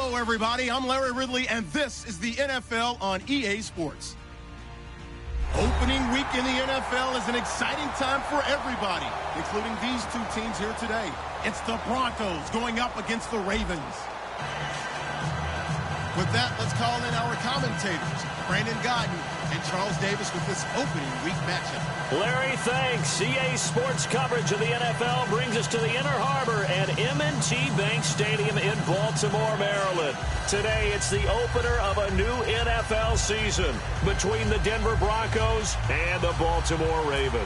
Hello, everybody. I'm Larry Ridley, and this is the NFL on EA Sports. Opening week in the NFL is an exciting time for everybody, including these two teams here today. It's the Broncos going up against the Ravens. With that, let's call in our commentators, Brandon Godden and Charles Davis, with this opening week matchup. Larry, thanks. EA Sports coverage of the NFL brings us to the Inner Harbor at M&T Bank Stadium in Baltimore, Maryland. Today, it's the opener of a new NFL season between the Denver Broncos and the Baltimore Ravens.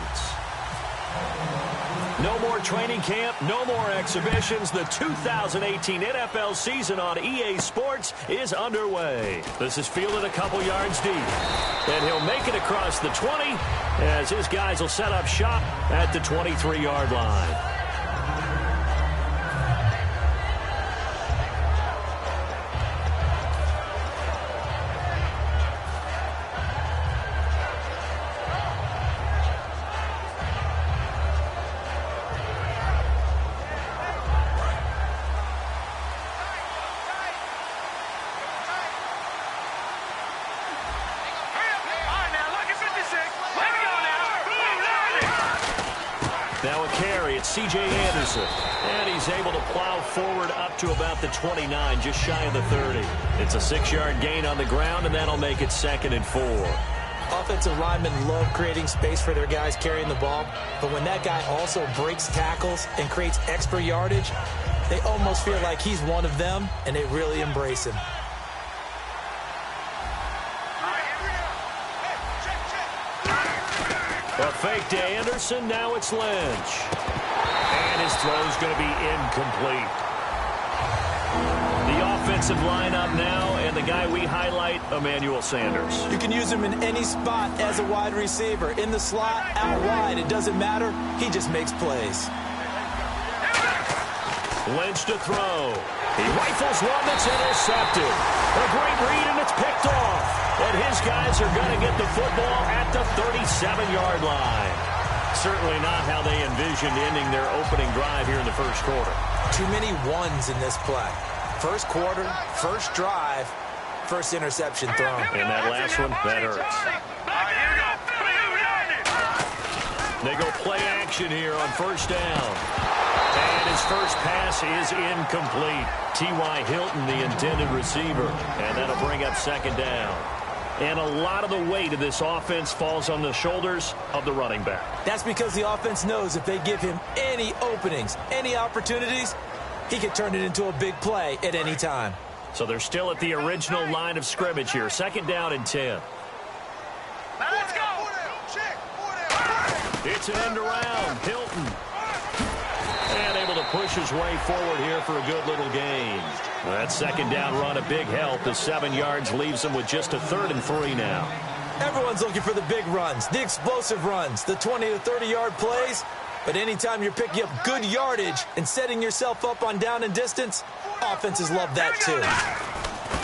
No more training camp, no more exhibitions. The 2018 NFL season on EA Sports is underway. This is fielded a couple yards deep. And he'll make it across the 20 as his guys will set up shop at the 23-yard line. Now a carry, it's C.J. Anderson. And he's able to plow forward up to about the 29, just shy of the 30. It's a 6-yard gain on the ground, and that'll make it 2nd and 4. Offensive linemen love creating space for their guys carrying the ball, but when that guy also breaks tackles and creates extra yardage, they almost feel like he's one of them, and they really embrace him. A fake to Anderson, now it's Lynch. And his throw's going to be incomplete. The offensive lineup now, and the guy we highlight, Emmanuel Sanders. You can use him in any spot as a wide receiver. In the slot, out wide, it doesn't matter. He just makes plays. Lynch to throw. He rifles one that's intercepted. A great read, and it's picked off. And his guys are going to get the football at the 37-yard line. Certainly not how they envisioned ending their opening drive here in the first quarter. Too many ones in this play. First quarter, first drive, first interception thrown. And that last one, that hurts. They go play action here on first down. And his first pass is incomplete. T.Y. Hilton, the intended receiver. And that'll bring up 2nd down. And a lot of the weight of this offense falls on the shoulders of the running back. That's because the offense knows if they give him any openings, any opportunities, he can turn it into a big play at any time. So they're still at the original line of scrimmage here. 2nd down and 10. Let's go! It's an end around. Hilton. And able to push his way forward here for a good little gain. That 2nd down run, a big help. The 7 yards leaves them with just a 3rd and 3 now. Everyone's looking for the big runs, the explosive runs, the 20 to 30-yard plays. But anytime you're picking up good yardage and setting yourself up on down and distance, offenses love that too.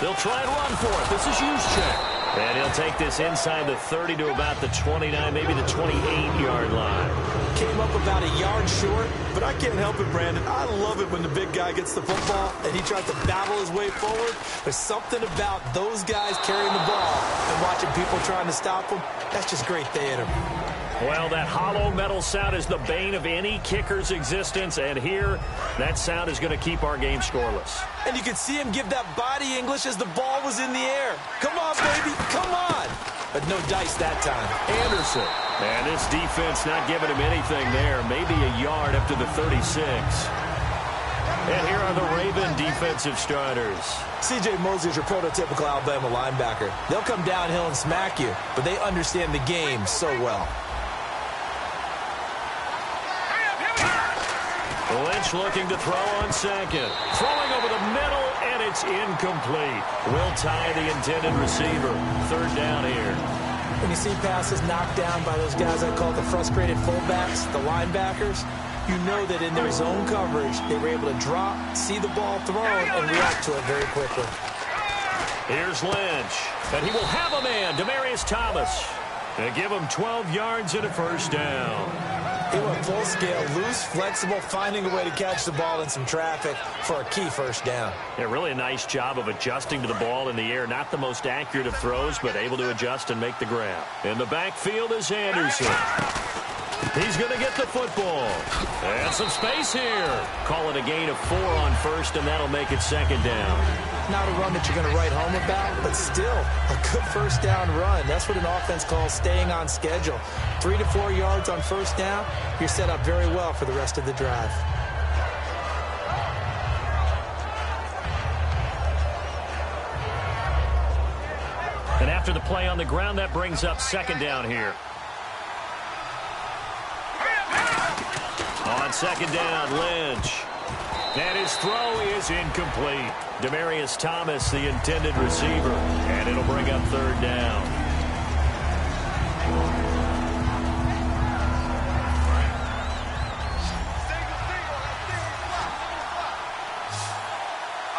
They'll try and run for it. This is Juszczyk. And he'll take this inside the 30 to about the 29, maybe the 28-yard line. Came up about a yard short, but I can't help it, Brandon. I love it when the big guy gets the football and he tries to battle his way forward. There's something about those guys carrying the ball and watching people trying to stop them. That's just great theater. Well, that hollow metal sound is the bane of any kicker's existence, and here, that sound is going to keep our game scoreless. And you could see him give that body English as the ball was in the air. Come on, baby, come on. But no dice that time. Anderson. And this defense not giving him anything there. Maybe a yard up to the 36. And here are the Raven defensive starters. C.J. Mosley's your prototypical Alabama linebacker. They'll come downhill and smack you, but they understand the game so well. Lynch looking to throw on 2nd. Throwing over the middle, and it's incomplete. Will tie the intended receiver. 3rd down here. When you see passes knocked down by those guys I call the frustrated fullbacks, the linebackers, you know that in their zone coverage, they were able to drop, see the ball thrown, and react to it very quickly. Here's Lynch. And he will have a man, Demaryius Thomas. They give him 12 yards and a first down. He went full scale, loose, flexible, finding a way to catch the ball in some traffic for a key first down. Yeah, really a nice job of adjusting to the ball in the air. Not the most accurate of throws, but able to adjust and make the grab. In the backfield is Anderson. He's going to get the football. And some space here. Call it a gain of 4 on first, and that'll make it second down. Not a run that you're going to write home about, but still a good first down run. That's what an offense calls staying on schedule. 3 to 4 yards on first down, you're set up very well for the rest of the drive. And after the play on the ground, that brings up second down here. On second down, Lynch. And his throw is incomplete. Demaryius Thomas, the intended receiver. And it'll bring up third down.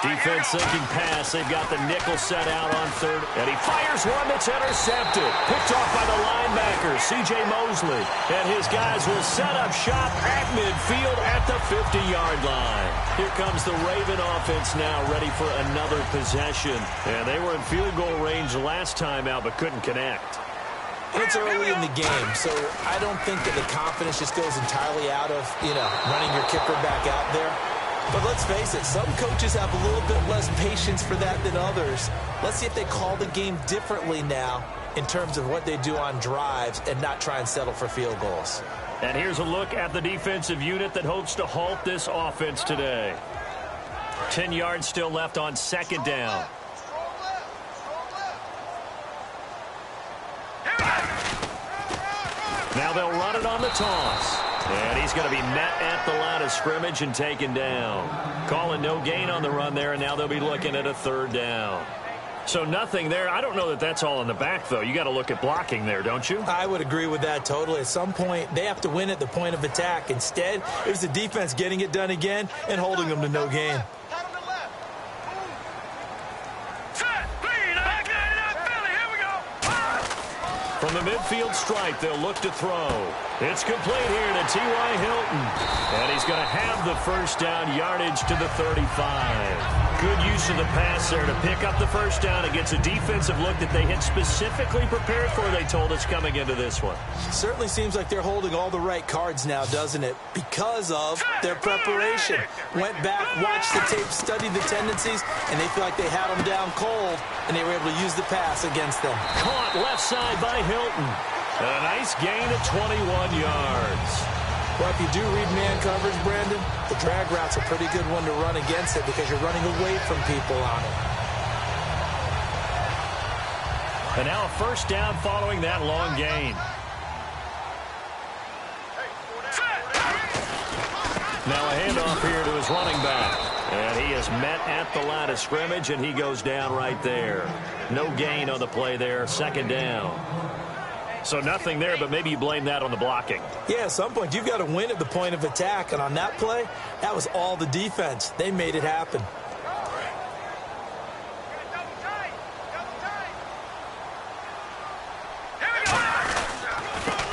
Defense thinking pass. They've got the nickel set out on third. And he fires one that's intercepted. Picked off by the linebacker, C.J. Mosley. And his guys will set up shop at midfield at the 50-yard line. Here comes the Raven offense now, ready for another possession. And they were in field goal range last time out, but couldn't connect. And it's early in the game, so I don't think that the confidence just goes entirely out of, running your kicker back out there. But let's face it, some coaches have a little bit less patience for that than others. Let's see if they call the game differently now in terms of what they do on drives and not try and settle for field goals. And here's a look at the defensive unit that hopes to halt this offense today. 10 yards still left on second down. Now they'll run it on the toss. And he's going to be met at the line of scrimmage and taken down. Calling no gain on the run there, and now they'll be looking at a third down. So nothing there. I don't know that that's all in the back, though. You got to look at blocking there, don't you? I would agree with that totally. At some point, they have to win at the point of attack. Instead, it was the defense getting it done again and holding them to no gain. From the midfield stripe, they'll look to throw. It's complete here to T.Y. Hilton. And he's going to have the first down, yardage to the 35. Good use of the pass there to pick up the first down against a defensive look that they had specifically prepared for, they told us, coming into this one. Certainly seems like they're holding all the right cards now, doesn't it? Because of their preparation. Went back, watched the tape, studied the tendencies, and they feel like they had them down cold, and they were able to use the pass against them. Caught left side by Hilton. A nice gain of 21 yards. Well, if you do read man coverage, Brandon, the drag route's a pretty good one to run against it because you're running away from people on it. And now a first down following that long gain. Now a handoff here to his running back. And he is met at the line of scrimmage, and he goes down right there. No gain on the play there, second down. So nothing there, but maybe you blame that on the blocking. Yeah, at some point, you've got to win at the point of attack. And on that play, that was all the defense. They made it happen.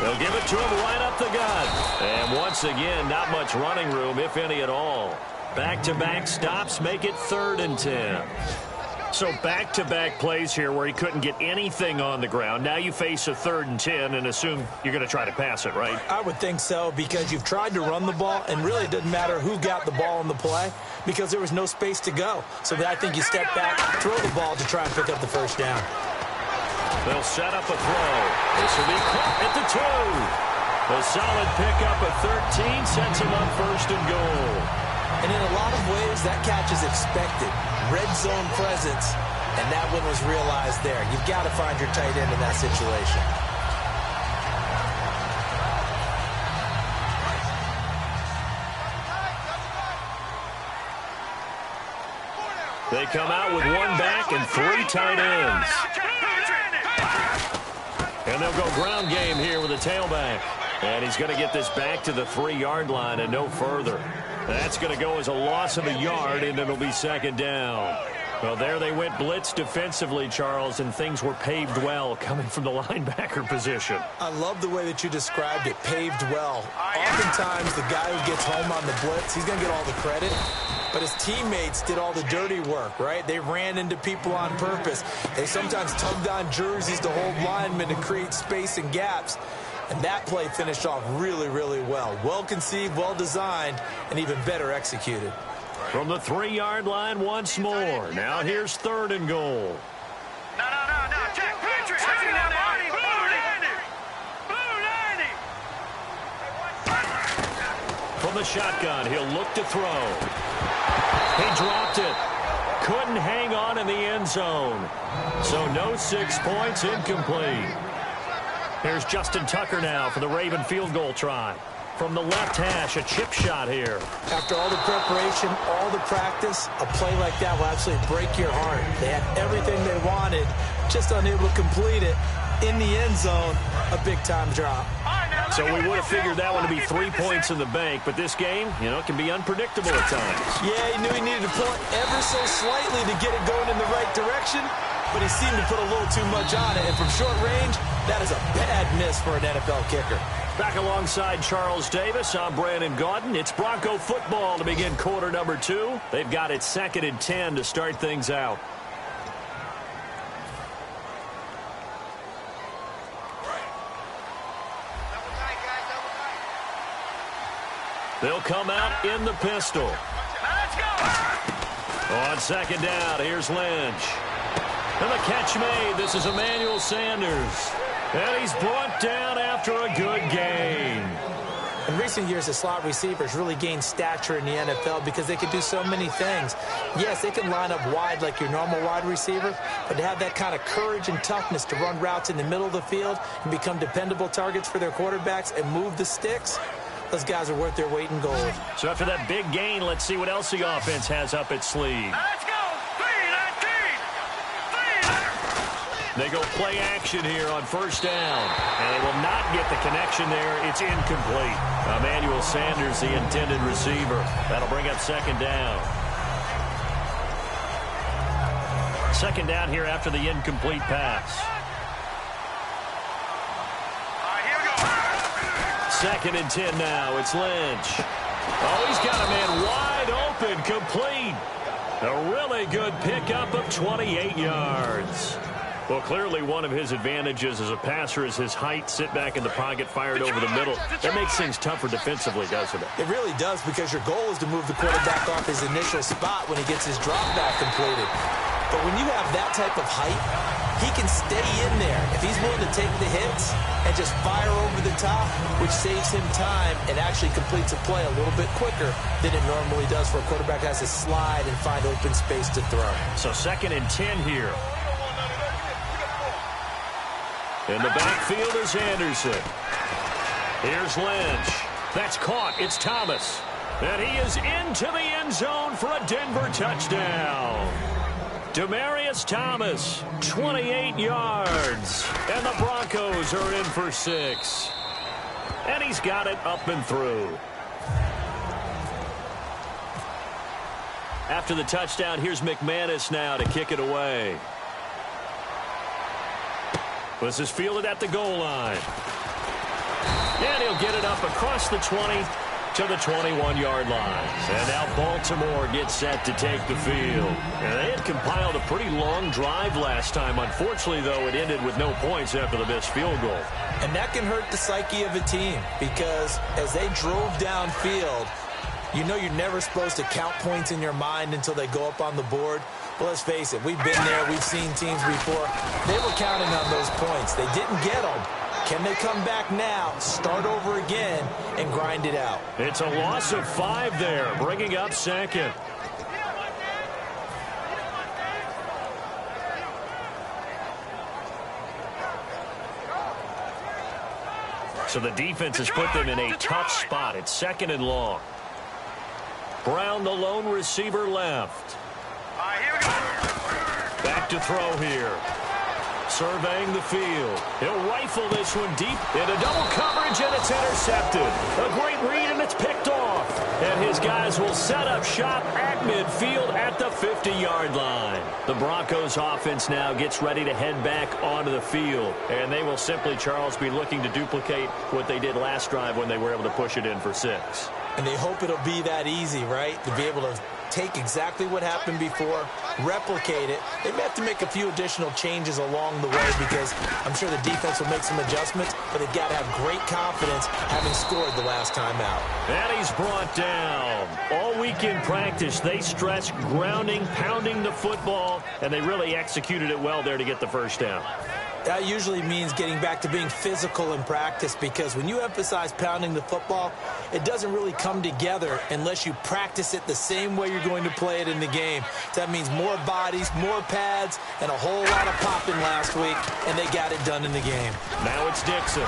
They'll give it to him right up the gut. And once again, not much running room, if any at all. Back-to-back stops make it 3rd and 10. So back-to-back plays here where he couldn't get anything on the ground. Now you face a 3rd and 10 and assume you're going to try to pass it, right? I would think so because you've tried to run the ball, and really it doesn't matter who got the ball in the play because there was no space to go. So I think you step back, throw the ball to try and pick up the first down. They'll set up a throw. This will be caught at the 2. A solid pickup of 13 sets him up 1st and goal. And in a lot of ways, that catch is expected. Red zone presence, and that one was realized there. You've got to find your tight end in that situation. They come out with 1 back and 3 tight ends. And they'll go ground game here with a tailback. And he's going to get this back to the 3-yard line and no further. That's going to go as a loss of a yard, and it'll be 2nd down. Well, there they went blitz defensively, Charles, and things were paved well coming from the linebacker position. I love the way that you described it, paved well. Oftentimes, the guy who gets home on the blitz, he's going to get all the credit. But his teammates did all the dirty work, right? They ran into people on purpose. They sometimes tugged on jerseys to hold linemen to create space and gaps. And that play finished off really, really well. Well conceived, well designed, and even better executed. From the 3-yard line once more. Now here's 3rd and goal. No. Check. Patriot. Blue 90. From the shotgun, he'll look to throw. He dropped it. Couldn't hang on in the end zone. So no 6 points, incomplete. Here's Justin Tucker now for the Raven field goal try. From the left hash, a chip shot here. After all the preparation, all the practice, a play like that will absolutely break your heart. They had everything they wanted, just unable to complete it. In the end zone, a big-time drop. So we would have figured that one to be 3 points in the bank, but this game, can be unpredictable at times. Yeah, he knew he needed to pull it ever so slightly to get it going in the right direction, but he seemed to put a little too much on it. And from short range, that is a bad miss for an NFL kicker. Back alongside Charles Davis, I'm Brandon Gaudin. It's Bronco football to begin quarter number 2. They've got it 2nd and 10 to start things out. They'll come out in the pistol. Let's go. On 2nd down, here's Lynch. And the catch made. This is Emmanuel Sanders. And he's brought down after a good gain. In recent years, the slot receivers really gained stature in the NFL because they can do so many things. Yes, they can line up wide like your normal wide receiver, but to have that kind of courage and toughness to run routes in the middle of the field and become dependable targets for their quarterbacks and move the sticks, those guys are worth their weight in gold. So after that big gain, let's see what else the offense has up its sleeve. Let's go. They go play action here on 1st down. And they will not get the connection there. It's incomplete. Emmanuel Sanders, the intended receiver. That'll bring up 2nd down. 2nd down here after the incomplete pass. All right, here we go. 2nd and 10 now. It's Lynch. Oh, he's got a man wide open, complete. A really good pickup of 28 yards. Well, clearly one of his advantages as a passer is his height. Sit back in the pocket, fired over the middle. That makes things tougher defensively, doesn't it? It really does, because your goal is to move the quarterback off his initial spot when he gets his drop back completed. But when you have that type of height, he can stay in there. If he's willing to take the hits and just fire over the top, which saves him time and actually completes a play a little bit quicker than it normally does for a quarterback has to slide and find open space to throw. So 2nd and 10 here. In the backfield is Anderson. Here's Lynch. That's caught. It's Thomas. And he is into the end zone for a Denver touchdown. Demaryius Thomas, 28 yards. And the Broncos are in for 6. And he's got it up and through. After the touchdown, here's McManus now to kick it away. This is fielded at the goal line. And he'll get it up across the 20 to the 21-yard line. And now Baltimore gets set to take the field. And they had compiled a pretty long drive last time. Unfortunately, though, it ended with no points after the missed field goal. And that can hurt the psyche of a team, because as they drove downfield, you know you're never supposed to count points in your mind until they go up on the board. Well, let's face it, we've been there, we've seen teams before. They were counting on those points. They didn't get them. Can they come back now, start over again, and grind it out? It's a loss of 5 there, bringing up 2nd. So the defense has put them in a tough spot. It's 2nd and long. Brown, the lone receiver, left. Back to throw here. Surveying the field. He'll rifle this one deep into double coverage, and it's intercepted. A great read, and it's picked off. And his guys as we'll set up shop at midfield at the 50-yard line. The Broncos offense now gets ready to head back onto the field. And they will simply, Charles, be looking to duplicate what they did last drive when they were able to push it in for 6. And they hope it'll be that easy, right? To be able to take exactly what happened before, replicate it. They may have to make a few additional changes along the way because I'm sure the defense will make some adjustments, but they've got to have great confidence having scored the last time out. And he's brought down. All week in practice, they stressed grounding, pounding the football, and they really executed it well there to get the first down. That usually means getting back to being physical in practice because when you emphasize pounding the football, it doesn't really come together unless you practice it the same way you're going to play it in the game. That means more bodies, more pads, and a whole lot of popping last week, and they got it done in the game. Now it's Dixon.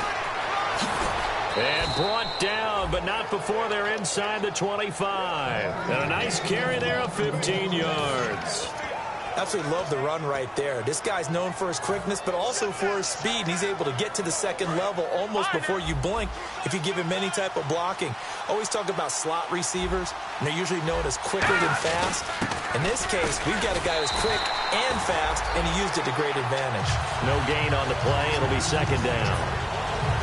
And brought down, but not before they're inside the 25. And a nice carry there of 15 yards. Absolutely love the run right there. This guy's known for his quickness, but also for his speed. And he's able to get to the second level almost before you blink if you give him any type of blocking. Always talk about slot receivers, and they're usually known as quicker than fast. In this case, we've got a guy who's quick and fast, and he used it to great advantage. No gain on the play. It'll be second down.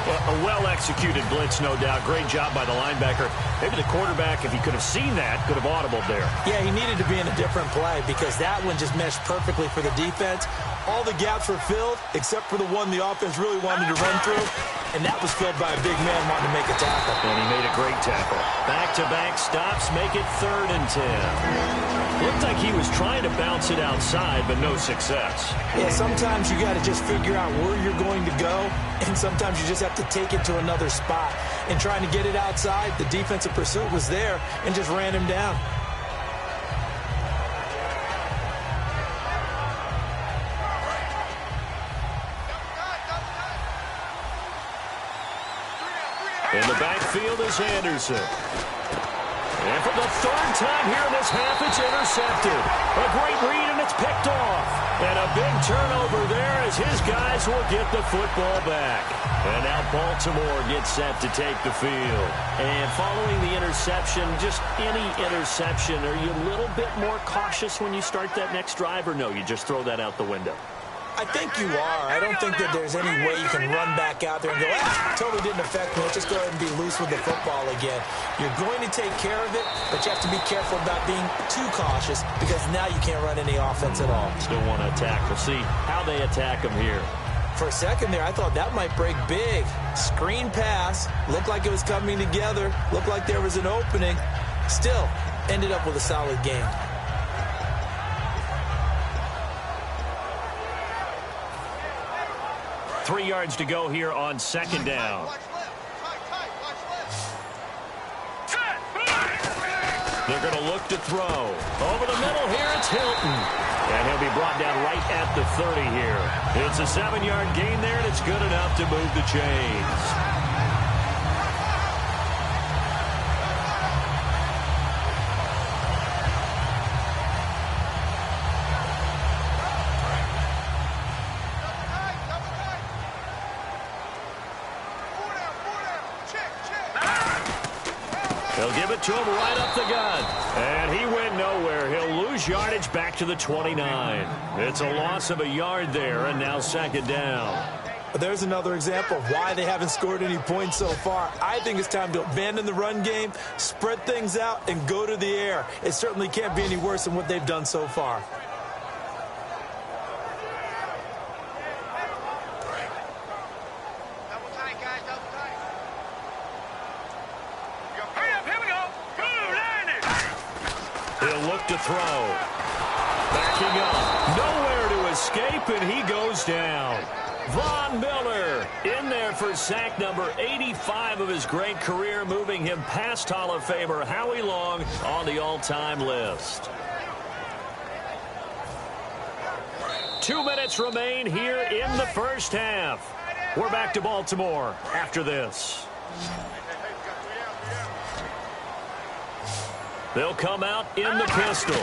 A well-executed blitz, no doubt. Great job by the linebacker. Maybe the quarterback, if he could have seen that, could have audibled there. Yeah, he needed to be in a different play because that one just meshed perfectly for the defense. All the gaps were filled except for the one the offense really wanted to run through, and that was filled by a big man wanting to make a tackle. And he made a great tackle. Back-to-back stops make it 3rd and 10. Looked like he was trying to bounce it outside, but no success. Yeah, sometimes you got to just figure out where you're going to go, and sometimes you just have to take it to another spot. And trying to get it outside, the defensive pursuit was there and just ran him down. In the backfield is Anderson. And for the 3rd time here in this half, it's intercepted. A great read, and it's picked off. And a big turnover there as his guys will get the football back. And now Baltimore gets set to take the field. And following the interception, just any interception, are you a little bit more cautious when you start that next drive, or no, you just throw that out the window? I think you are. I don't think that there's any way you can run back out there and go, totally didn't affect me. Let's just go ahead and be loose with the football again. You're going to take care of it, but you have to be careful about being too cautious because now you can't run any offense at all. Still want to attack. We'll see how they attack him here. For a second there, I thought that might break big. Screen pass. Looked like it was coming together. Looked like there was an opening. Still, ended up with a solid game. Three yards to go here on 2nd down. They're going to look to throw. Over the middle here, it's Hilton. And he'll be brought down right at the 30 here. It's a 7-yard gain there, and it's good enough to move the chains. They'll give it to him right up the gut. And he went nowhere. He'll lose yardage back to the 29. It's a loss of a yard there, and now 2nd down. There's another example of why they haven't scored any points so far. I think it's time to abandon the run game, spread things out, and go to the air. It certainly can't be any worse than what they've done so far. To throw. Backing up. Nowhere to escape, and he goes down. Von Miller in there for sack number 85 of his great career, moving him past Hall of Famer Howie Long on the all-time list. 2 minutes remain here in the first half. We're back to Baltimore after this. They'll come out in the pistol.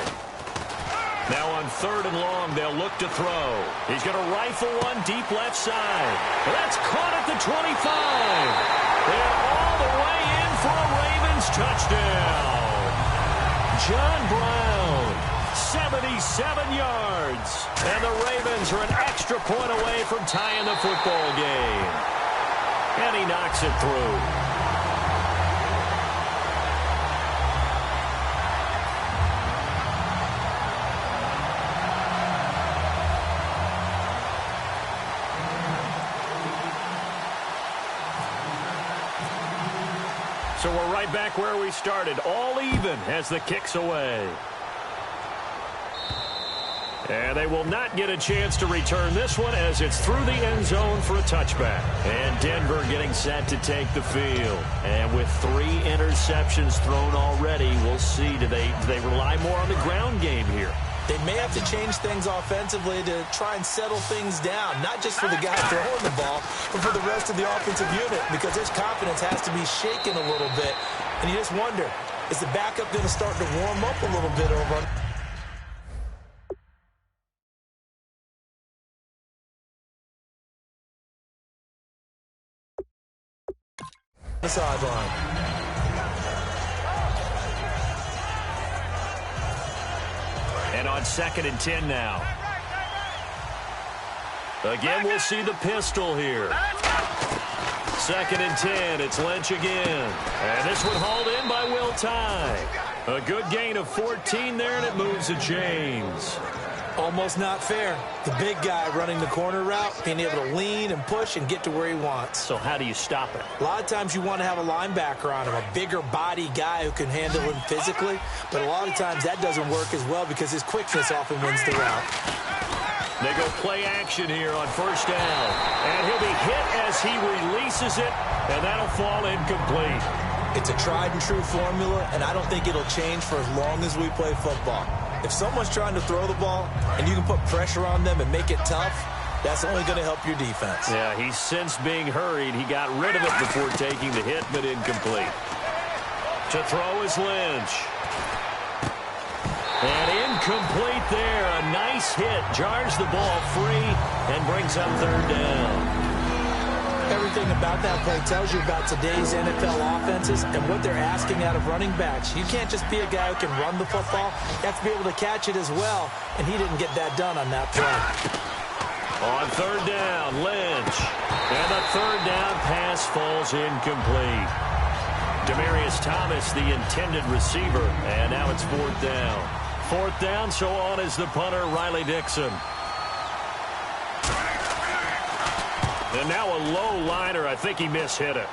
Now on 3rd and long, they'll look to throw. He's going to rifle one deep left side. That's caught at the 25. And all the way in for a Ravens touchdown. John Brown. 77 yards. And the Ravens are an extra point away from tying the football game. And he knocks it through. So we're right back where we started, all even as the kick's away. And they will not get a chance to return this one as it's through the end zone for a touchback. And Denver getting set to take the field. And with 3 interceptions thrown already, we'll see, do they rely more on the ground game here? They may have to change things offensively to try and settle things down, not just for the guy throwing the ball, but for the rest of the offensive unit, because his confidence has to be shaken a little bit. And you just wonder, is the backup going to start to warm up a little bit over on the sideline? And on 2nd and 10 now. Again, we'll see the pistol here. 2nd and 10. It's Lynch again. And this one hauled in by Will Tye. A good gain of 14 there, and it moves to James. Almost not fair. The big guy running the corner route, being able to lean and push and get to where he wants. So how do you stop it? A lot of times you want to have a linebacker on him, a bigger body guy who can handle him physically. But a lot of times that doesn't work as well because his quickness often wins the route. They go play action here on 1st down. And he'll be hit as he releases it, and that'll fall incomplete. It's a tried and true formula, and I don't think it'll change for as long as we play football. If someone's trying to throw the ball and you can put pressure on them and make it tough, that's only going to help your defense. Yeah, he's since being hurried. He got rid of it before taking the hit, but incomplete. To throw is Lynch. And incomplete there. A nice hit. Jars the ball free and brings up 3rd down. Everything about that play tells you about today's NFL offenses and what they're asking out of running backs. You can't just be a guy who can run the football. You have to be able to catch it as well, and he didn't get that done on that play. On 3rd down, Lynch. And the 3rd down pass falls incomplete. Demaryius Thomas, the intended receiver, and now it's 4th down. 4th down, so on is the punter, Riley Dixon. And now a low liner. I think he mishit it.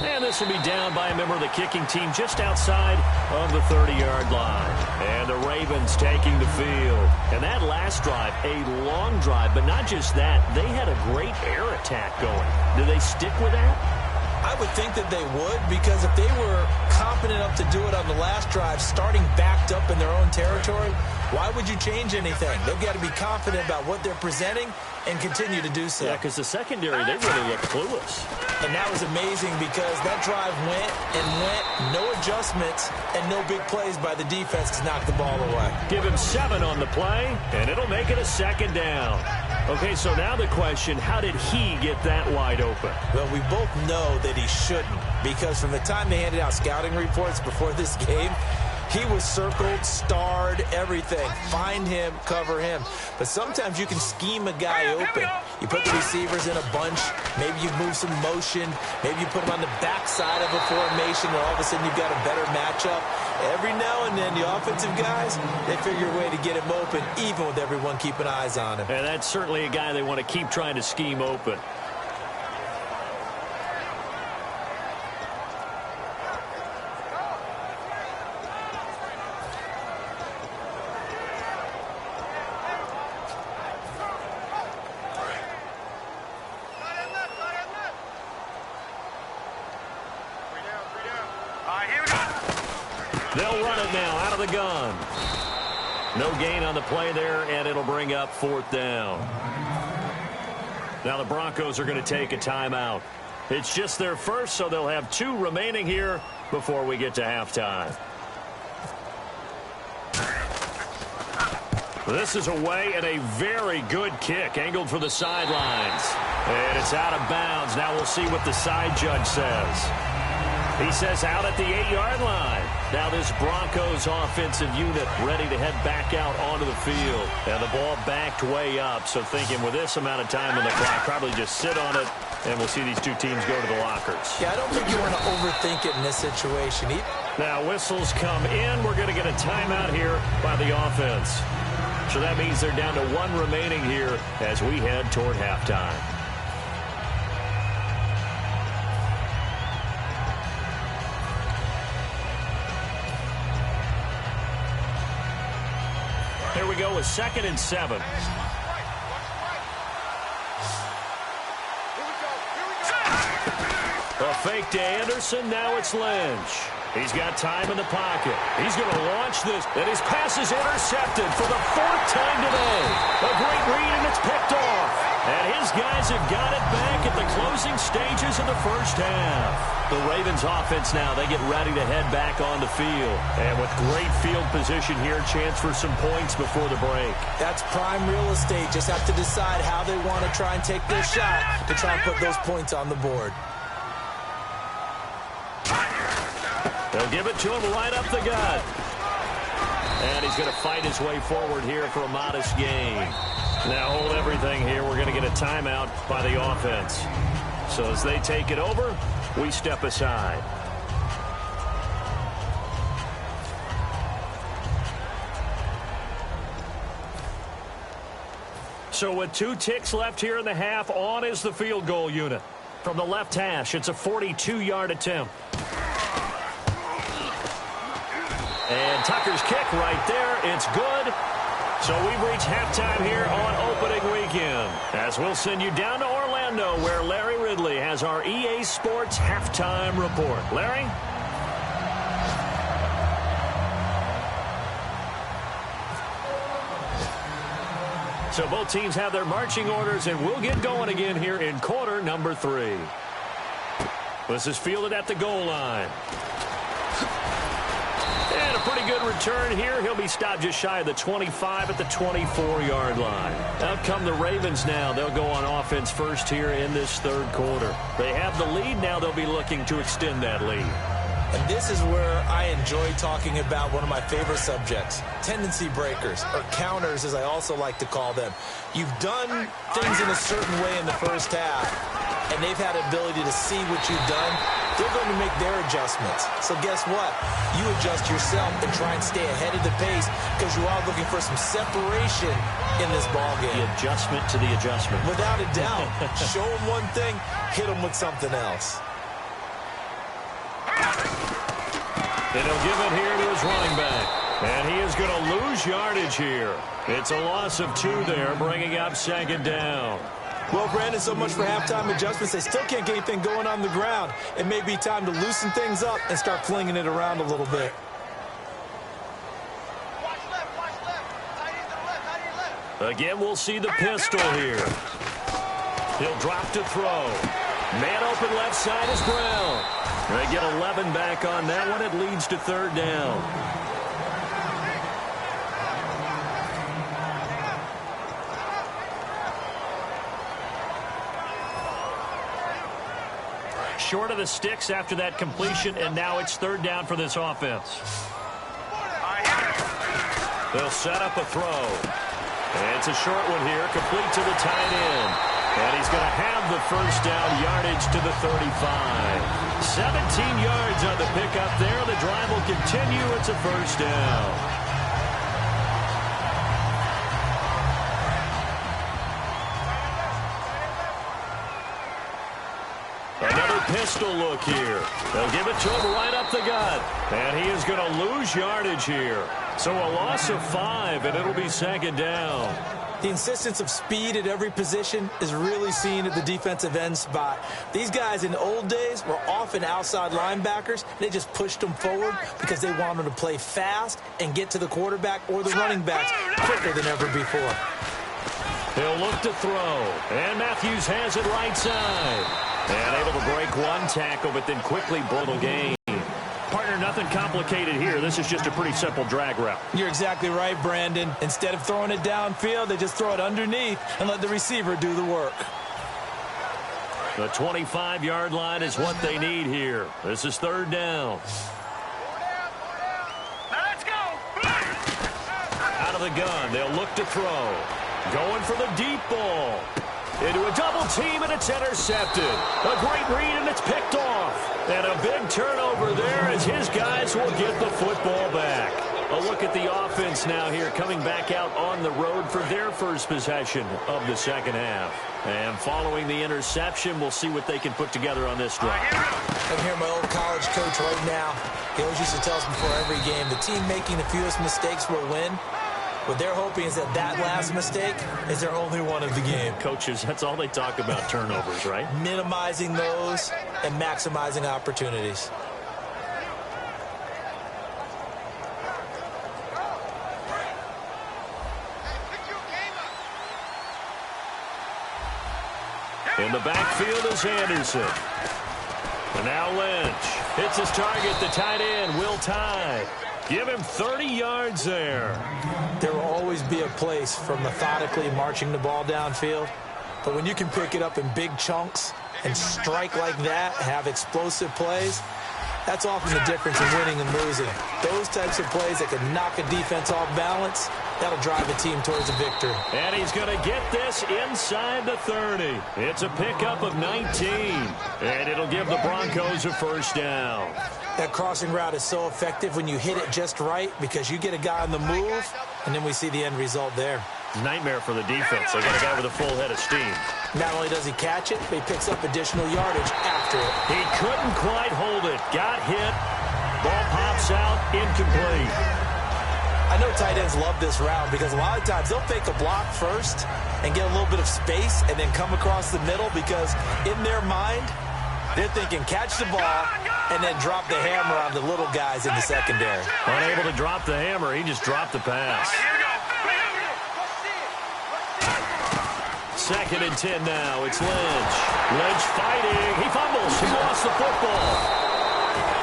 And this will be down by a member of the kicking team just outside of the 30-yard line. And the Ravens taking the field. And that last drive, a long drive, but not just that. They had a great air attack going. Do they stick with that? I would think that they would, because if they were confident enough to do it on the last drive, starting backed up in their own territory, why would you change anything? They've got to be confident about what they're presenting and continue to do so. Yeah, because the secondary, they really look clueless. And that was amazing because that drive went and went, no adjustments, and no big plays by the defense to knock the ball away. Give him 7 on the play, and it'll make it a 2nd down. Okay, so now the question, how did he get that wide open? Well, we both know that he shouldn't, because from the time they handed out scouting reports before this game, he was circled, starred, everything. Find him, cover him. But sometimes you can scheme a guy open. You put the receivers in a bunch. Maybe you move some motion. Maybe you put them on the backside of a formation, and all of a sudden you've got a better matchup. Every now and then, the offensive guys, they figure a way to get him open, even with everyone keeping eyes on him. And that's certainly a guy they want to keep trying to scheme open. They'll run it now out of the gun. No gain on the play there, and it'll bring up 4th down. Now the Broncos are going to take a timeout. It's just their first, so they'll have 2 remaining here before we get to halftime. This is away, and a very good kick angled for the sidelines. And it's out of bounds. Now we'll see what the side judge says. He says out at the 8-yard line. Now this Broncos offensive unit ready to head back out onto the field. And the ball backed way up. So thinking with this amount of time on the clock, probably just sit on it, and we'll see these two teams go to the lockers. Yeah, I don't think you want to overthink it in this situation. Now whistles come in. We're going to get a timeout here by the offense. So that means they're down to 1 remaining here as we head toward halftime. Here we go with 2nd and 7. A fake to Anderson. Now it's Lynch. He's got time in the pocket. He's going to launch this, and his pass is intercepted for the 4th time today. A great read, and it's picked off. And his guys have got it back at the closing stages of the first half. The Ravens offense now, they get ready to head back on the field. And with great field position here, chance for some points before the break. That's prime real estate. Just have to decide how they want to try and take their shot to try and put those points on the board. They'll give it to him right up the gut. And he's going to fight his way forward here for a modest gain. Now hold everything here. We're going to get a timeout by the offense. So as they take it over, we step aside. So with 2 ticks left here in the half, on is the field goal unit. From the left hash, it's a 42-yard attempt. And Tucker's kick right there. It's good. So we've reached halftime here on opening weekend. As we'll send you down to Orlando, where Larry Ridley has our EA Sports halftime report. Larry? So both teams have their marching orders, and we'll get going again here in quarter number 3. This is fielded at the goal line. And a pretty good return here. He'll be stopped just shy of the 25 at the 24-yard line. Out come the Ravens now. They'll go on offense first here in this 3rd quarter. They have the lead. Now they'll be looking to extend that lead. And this is where I enjoy talking about one of my favorite subjects, tendency breakers, or counters as I also like to call them. You've done things in a certain way in the first half, and they've had ability to see what you've done. They're going to make their adjustments. So guess what? You adjust yourself and try and stay ahead of the pace because you are looking for some separation in this ballgame. The adjustment to the adjustment. Without a doubt. Show them one thing, hit them with something else. And he'll give it here to his running back. And he is going to lose yardage here. It's a loss of 2 there, bringing up 2nd down. Well, Brandon, so much for halftime adjustments. They still can't get anything going on the ground. It may be time to loosen things up and start flinging it around a little bit. Again, we'll see the pistol here. He'll drop to throw. Man open left side is Brown. They get 11 back on that one. It leads to 3rd down. Short of the sticks after that completion, and now it's 3rd down for this offense. They'll set up a throw. And it's a short one here, complete to the tight end. And he's going to have the 1st down, yardage to the 35. 17 yards on the pickup there. The drive will continue. It's a 1st down. Another pistol look here. They'll give it to him right up the gut. And he is going to lose yardage here. So a loss of 5, and it'll be 2nd down. The insistence of speed at every position is really seen at the defensive end spot. These guys in the old days were often outside linebackers. They just pushed them forward because they wanted to play fast and get to the quarterback or the running backs quicker than ever before. He'll look to throw. And Matthews has it right side. And able to break one tackle, but then quickly brutal gain. Partner, nothing complicated here. This is just a pretty simple drag route. You're exactly right, Brandon. Instead of throwing it downfield, they just throw it underneath and let the receiver do the work. The 25-yard line is what they need here. This is third down. Let's go. Out of the gun, they'll look to throw. Going for the deep ball. Into a double team, and it's intercepted. A great read, and it's picked off. And a big turnover there as his guys will get the football back. A look at the offense now here, coming back out on the road for their first possession of the second half. And following the interception, we'll see what they can put together on this drive. I'm here, my old college coach right now. He always used to tell us before every game, the team making the fewest mistakes will win. What they're hoping is that last mistake is their only one of the game. Coaches, that's all they talk about, turnovers, right? Minimizing those and maximizing opportunities. In the backfield is Anderson. And now Lynch hits his target, the tight end, Will Tye. Give him 30 yards there. There will always be a place for methodically marching the ball downfield. But when you can pick it up in big chunks and strike like that, have explosive plays, that's often the difference in winning and losing. Those types of plays that can knock a defense off balance, that'll drive a team towards a victory. And he's going to get this inside the 30. It's a pickup of 19. And it'll give the Broncos a first down. That crossing route is so effective when you hit it just right because you get a guy on the move, and then we see the end result there. Nightmare for the defense. They got a guy with a full head of steam. Not only does he catch it, but he picks up additional yardage after it. He couldn't quite hold it. Got hit. Ball pops out. Incomplete. I know tight ends love this route because a lot of times they'll fake a block first and get a little bit of space and then come across the middle because in their mind, they're thinking catch the ball and then drop the hammer on the little guys in the secondary. Unable to drop the hammer, he just dropped the pass. Second and 10 now. It's Lynch. Lynch fighting. He fumbles. He lost the football.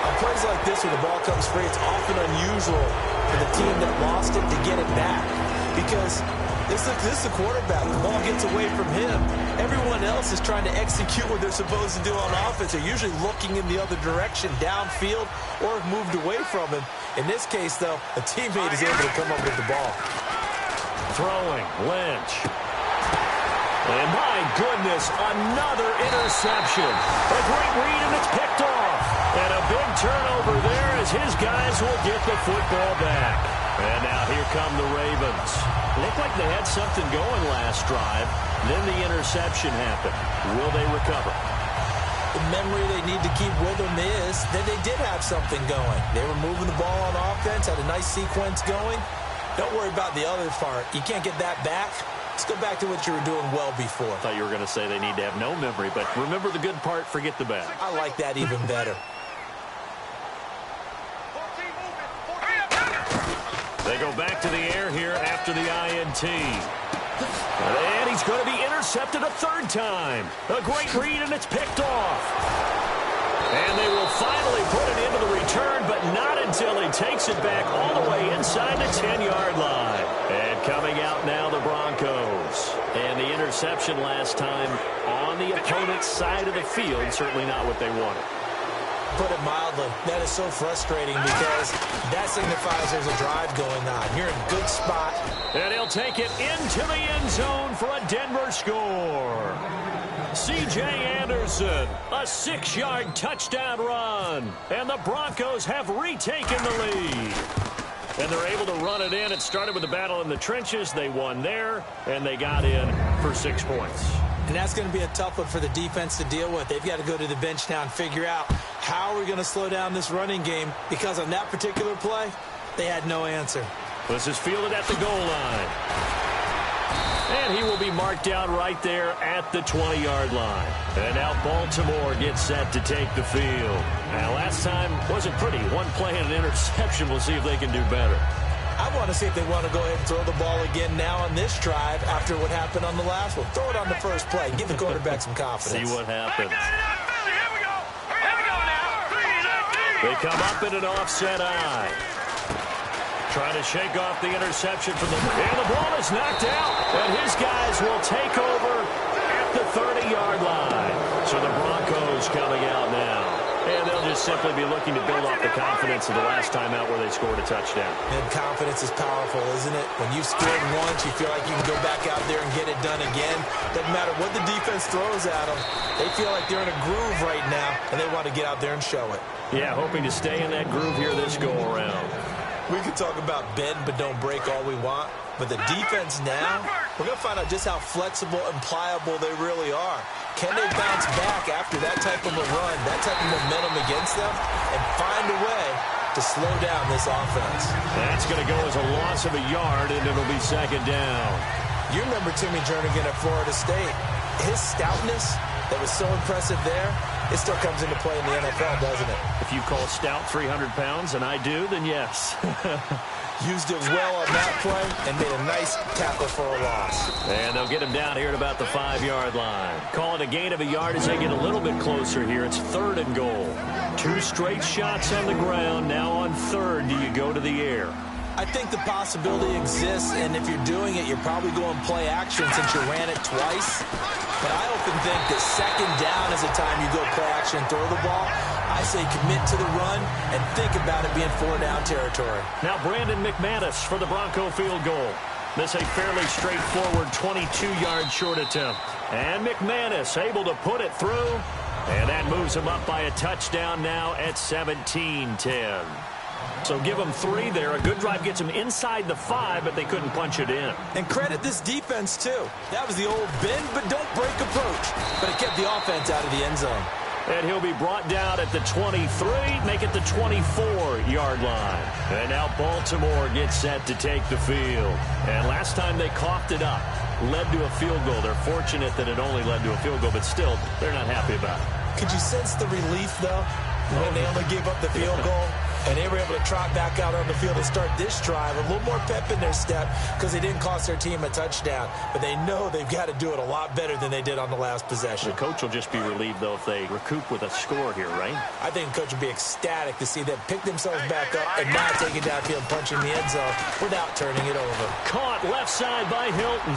On plays like this where the ball comes free, it's often unusual for the team that lost it to get it back because this is the quarterback. The ball gets away from him. Everyone else is trying to execute what they're supposed to do on offense. They're usually looking in the other direction, downfield, or have moved away from him. In this case, though, a teammate is able to come up with the ball. Throwing. Lynch. And my goodness, another interception. A great read, and it's picked off. And a big turnover there as his guys will get the football back. And now here come the Ravens. Looked like they had something going last drive. Then the interception happened. Will they recover? The memory they need to keep with them is that they did have something going. They were moving the ball on offense, had a nice sequence going. Don't worry about the other part. You can't get that back. Let's go back to what you were doing well before. I thought you were going to say they need to have no memory, but remember the good part, forget the bad. I like that even better. They go back to the air here after the INT. And he's going to be intercepted a third time. A great read, and it's picked off. And they will finally put it into the return, but not until he takes it back all the way inside the 10-yard line. And coming out now, the Broncos. And the interception last time on the opponent's side of the field, certainly not what they wanted. Put it mildly, that is so frustrating because that signifies there's a drive going on. You're in a good spot. And he'll take it into the end zone for a Denver score. C.J. Anderson, a 6-yard touchdown run. And the Broncos have retaken the lead. And they're able to run it in. It started with a battle in the trenches. They won there, and they got in for 6 points. And that's going to be a tough one for the defense to deal with. They've got to go to the bench now and figure out how are we going to slow down this running game because on that particular play, they had no answer. This is fielded at the goal line. And he will be marked down right there at the 20-yard line. And now Baltimore gets set to take the field. Now, last time wasn't pretty. One play and an interception. We'll see if they can do better. I want to see if they want to go ahead and throw the ball again now on this drive after what happened on the last one. Throw it on the first play. Give the quarterback some confidence. See what happens. They come up in an offset eye. Trying to shake off the interception from and the ball is knocked out. And his guys will take over at the 30-yard line. So the Broncos coming out now. And they'll just simply be looking to build off the confidence of the last time out where they scored a touchdown. And confidence is powerful, isn't it? When you've scored once, you feel like you can go back out there and get it done again. Doesn't matter what the defense throws at them. They feel like they're in a groove right now, and they want to get out there and show it. Yeah, hoping to stay in that groove here this go-around. We can talk about bend but don't break all we want, but the defense now, we're going to find out just how flexible and pliable they really are. Can they bounce back after that type of a run, that type of momentum against them, and find a way to slow down this offense? That's going to go as a loss of a yard, and it'll be second down. You remember Timmy Jernigan at Florida State. His stoutness that was so impressive there, it still comes into play in the NFL, doesn't it? If you call stout 300 pounds, and I do, then yes. Used it well on that play and made a nice tackle for a loss. And they'll get him down here at about the 5-yard line. Call it a gain of a yard as they get a little bit closer here. It's 3rd and goal. 2 straight shots on the ground. Now on 3rd, do you go to the air? I think the possibility exists, and if you're doing it, you're probably going play action since you ran it twice. But I often think that second down is a time you go play action and throw the ball. I say commit to the run and think about it being 4-down territory. Now Brandon McManus for the Bronco field goal. This a fairly straightforward 22-yard short attempt. And McManus able to put it through. And that moves him up by a touchdown now at 17-10. So give them 3 there. A good drive gets them inside the 5, but they couldn't punch it in. And credit this defense, too. That was the old bend but don't break approach. But it kept the offense out of the end zone. And he'll be brought down at the 23, make it the 24-yard line. And now Baltimore gets set to take the field. And last time they coughed it up, led to a field goal. They're fortunate that it only led to a field goal, but still, they're not happy about it. Could you sense the relief, though, when they only gave up the field goal? And they were able to trot back out on the field and start this drive. A little more pep in their step because they didn't cost their team a touchdown. But they know they've got to do it a lot better than they did on the last possession. The coach will just be relieved, though, if they recoup with a score here, right? I think the coach will be ecstatic to see them pick themselves back up and not take it downfield, punching the end zone without turning it over. Caught left side by Hilton.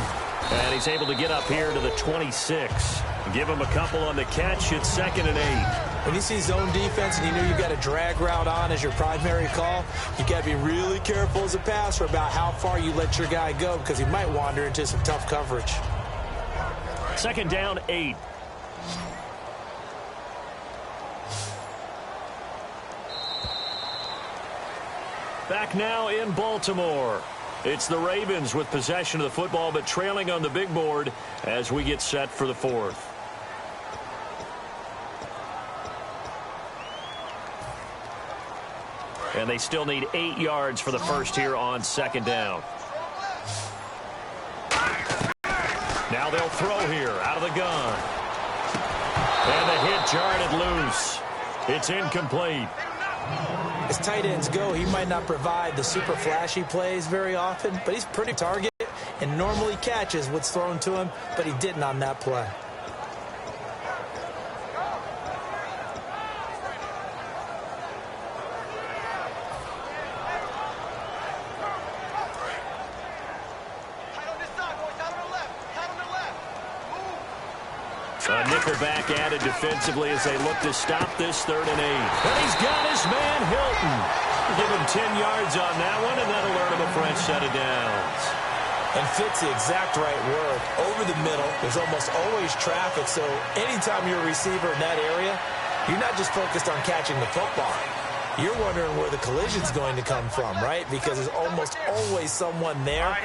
And he's able to get up here to the 26. Give him a couple on the catch. It's 2nd and 8. When you see zone defense and you know you've got a drag route on as your primary call, you've got to be really careful as a passer about how far you let your guy go because he might wander into some tough coverage. 2nd down, 8. Back now in Baltimore. It's the Ravens with possession of the football, but trailing on the big board as we get set for the 4th. And they still need 8 yards for the first here on 2nd down. Now they'll throw here out of the gun. And the hit jarred it loose. It's incomplete. As tight ends go, he might not provide the super flashy plays very often, but he's pretty target and normally catches what's thrown to him, but he didn't on that play. A nickelback added defensively as they look to stop this 3rd and 8. And he's got his man Hilton. Give him 10 yards on that one, and that'll earn him a fresh set of downs. And fits the exact right word. Over the middle, there's almost always traffic, so anytime you're a receiver in that area, you're not just focused on catching the football. You're wondering where the collision's going to come from, right? Because there's almost always someone there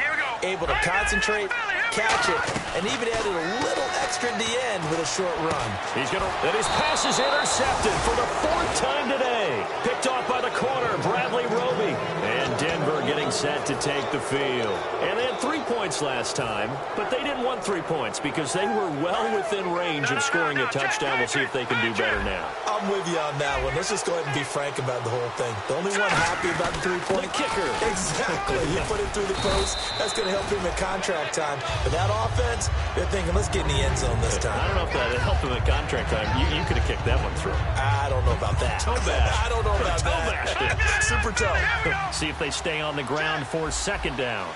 able to concentrate, catch it, and even added a little extra at the end with a short run. And his pass is intercepted for the 4th time today. Picked off by the corner, Bradley Roby. And Denver getting set to take the field. And they had 3 points last time, but they didn't want 3 points because they were well within range of scoring a touchdown. We'll see if they can do better now. I'm with you on that one. Let's just go ahead and be frank about the whole thing. The only one happy about the 3-point. The kicker. Exactly. You put it through the post. That's going to help him in contract time. But that offense, they're thinking, let's get in the end zone this time. I don't know if that helped him in contract time. You could have kicked that one through. I don't know about that. Toe bash. I don't know about that. Super toe. See if they stay on the ground for 2nd down.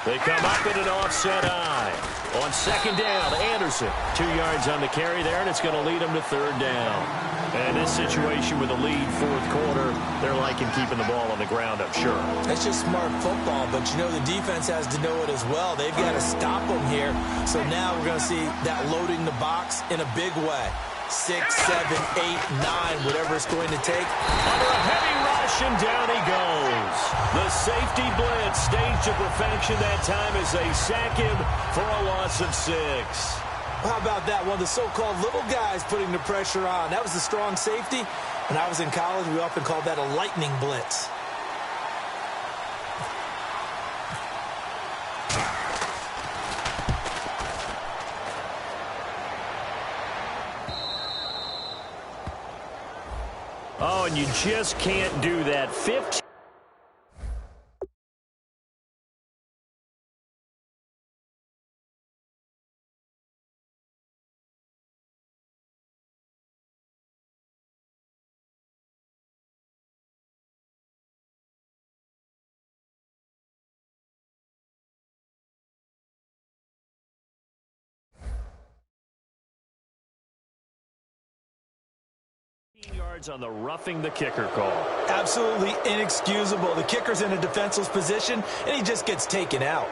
They come up in an offset eye. On second down, Anderson. 2 yards on the carry there, and it's going to lead them to third down. And this situation with a lead fourth quarter, they're liking keeping the ball on the ground, I'm sure. That's just smart football, but you know the defense has to know it as well. They've got to stop them here. So now we're going to see that loading the box in a big way. 6, 7, 8, 9, whatever it's going to take. Under a heavy rush, and down he goes. The safety blitz staged to perfection that time as they sack him for a loss of 6. How about that? One of the so-called little guys putting the pressure on. That was the strong safety. When I was in college, we often called that a lightning blitz. Oh, and you just can't do that. 15. Yards on the roughing the kicker call. Absolutely inexcusable. The kicker's in a defenseless position, and he just gets taken out.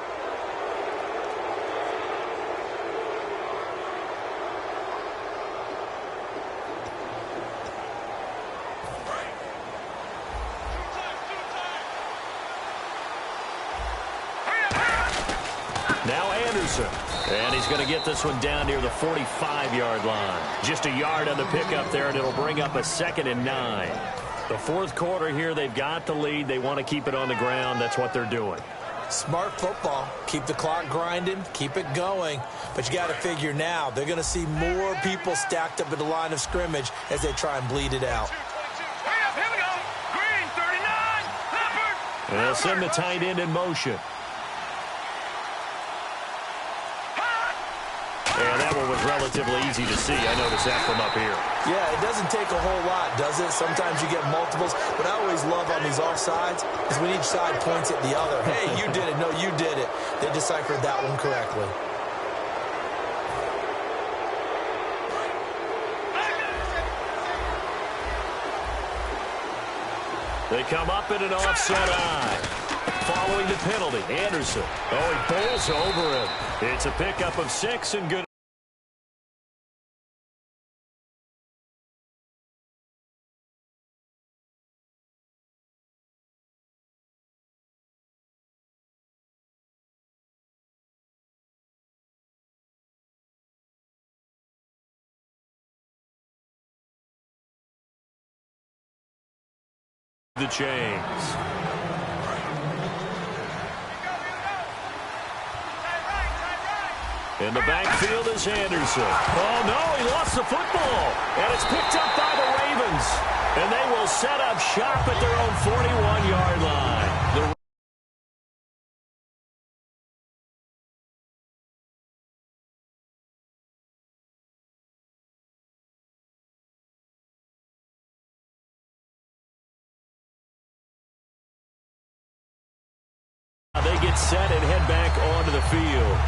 Now Anderson. And he's going to get this one down near the 45-yard line. Just a yard on the pickup there, and it'll bring up a 2nd and 9. The fourth quarter here, they've got the lead. They want to keep it on the ground. That's what they're doing. Smart football. Keep the clock grinding. Keep it going. But you got to figure now, they're going to see more people stacked up at the line of scrimmage as they try and bleed it out. Here we go. Green, 39. Leopard. And they'll send the tight end in motion. And that one was relatively easy to see. I noticed that from up here. Yeah, it doesn't take a whole lot, does it? Sometimes you get multiples. What I always love on these offsides is when each side points at the other. Hey, you did it. No, you did it. They deciphered that one correctly. They come up in an offset eye. Following the penalty, Anderson. Oh, he bowls over him. It's a pickup of 6 and good. The chains. In the backfield is Anderson. Oh, no, he lost the football. And it's picked up by the Ravens. And they will set up shop at their own 41-yard line. They get set and head back onto the field.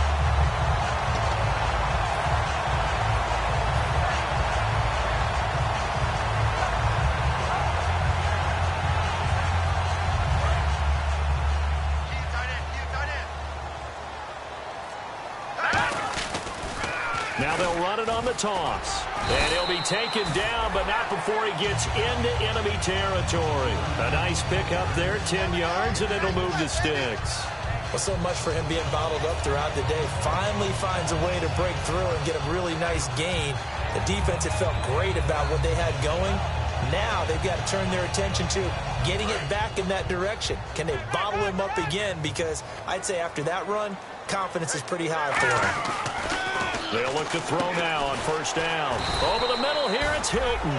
Now they'll run it on the toss. And he'll be taken down, but not before he gets into enemy territory. A nice pickup there, 10 yards, and it'll move the sticks. Well, so much for him being bottled up throughout the day. Finally finds a way to break through and get a really nice gain. The defense had felt great about what they had going. Now they've got to turn their attention to getting it back in that direction. Can they bottle him up again? Because I'd say after that run, confidence is pretty high for him. They'll look to throw now on first down. Over the middle here, it's Hilton.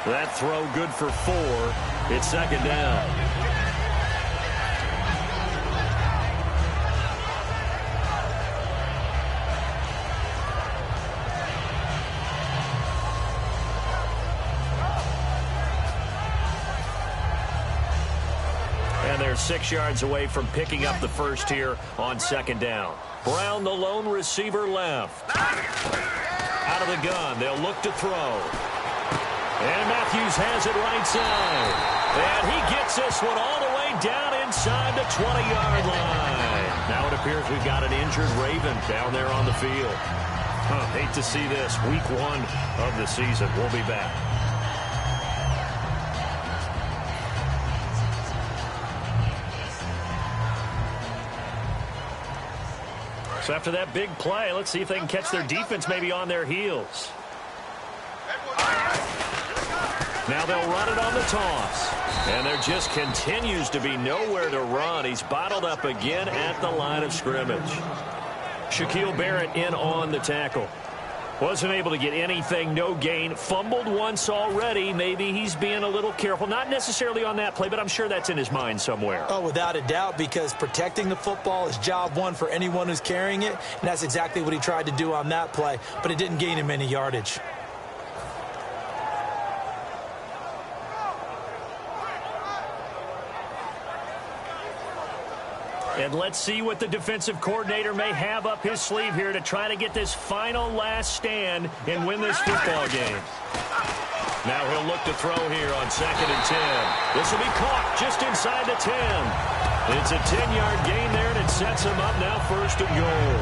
That throw good for 4. It's second down. And And they're 6 yards away from picking up the first here on second down. Brown, the lone receiver, left. Out of the gun, they'll look to throw. And Matthews has it right side. And he gets this one all the way down inside the 20-yard line. Now it appears we've got an injured Raven down there on the field. Hate to see this. Week 1 of the season. We'll be back. So after that big play, let's see if they can catch their defense maybe on their heels. Now they'll run it on the toss. And there just continues to be nowhere to run. He's bottled up again at the line of scrimmage. Shaquille Barrett in on the tackle. Wasn't able to get anything, no gain. Fumbled once already. Maybe he's being a little careful. Not necessarily on that play, but I'm sure that's in his mind somewhere. Oh, without a doubt, because protecting the football is job one for anyone who's carrying it. And that's exactly what he tried to do on that play, but it didn't gain him any yardage. And let's see what the defensive coordinator may have up his sleeve here to try to get this final last stand and win this football game. Now he'll look to throw here on 2nd and 10. This will be caught just inside the 10. It's a 10-yard gain there, and it sets him up now 1st and goal.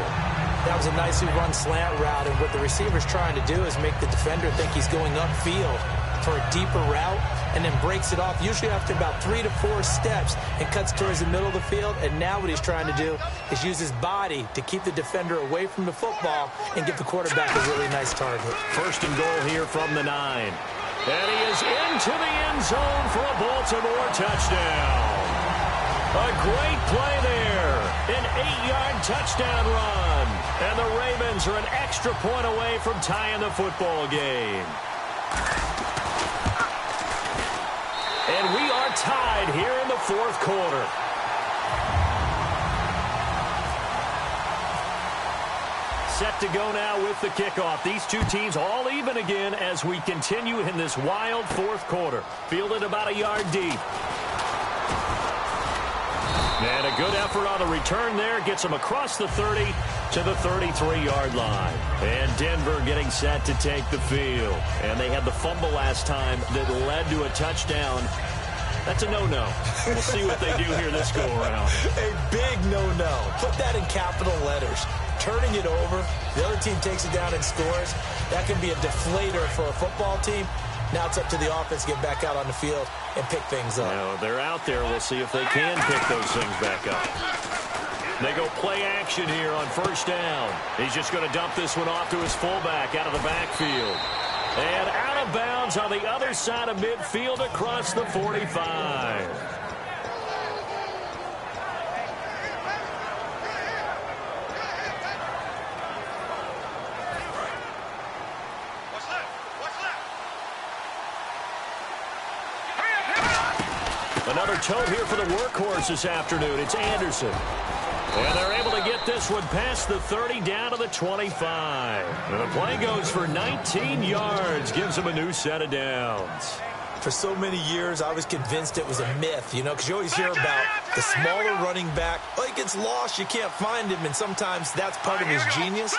That was a nicely run slant route, and what the receiver's trying to do is make the defender think he's going upfield for a deeper route, and then breaks it off, usually after about 3 to 4 steps, and cuts towards the middle of the field. And now what he's trying to do is use his body to keep the defender away from the football and give the quarterback a really nice target. 1st and goal here from the 9. And he is into the end zone for a Baltimore touchdown. A great play there. An 8-yard touchdown run. And the Ravens are an extra point away from tying the football game. And we are tied here in the 4th quarter. Set to go now with the kickoff. These two teams all even again as we continue in this wild 4th quarter. Fielded about a yard deep. And a good effort on the return there. Gets them across the 30 to the 33-yard line. And Denver getting set to take the field. And they had the fumble last time that led to a touchdown. That's a no-no. We'll see what they do here this go-around. A big no-no. Put that in capital letters. Turning it over, the other team takes it down and scores. That can be a deflator for a football team. Now it's up to the offense to get back out on the field and pick things up. Now, they're out there. We'll see if they can pick those things back up. They go play action here on 1st down. He's just going to dump this one off to his fullback out of the backfield. And out of bounds on the other side of midfield across the 45. Another tote here for the workhorse this afternoon. It's Anderson. And they're able to get this one past the 30 down to the 25. And the play goes for 19 yards. Gives them a new set of downs. For so many years, I was convinced it was a myth, you know, because you always hear about the smaller running back. Oh, he gets lost, you can't find him, and sometimes that's part of his genius.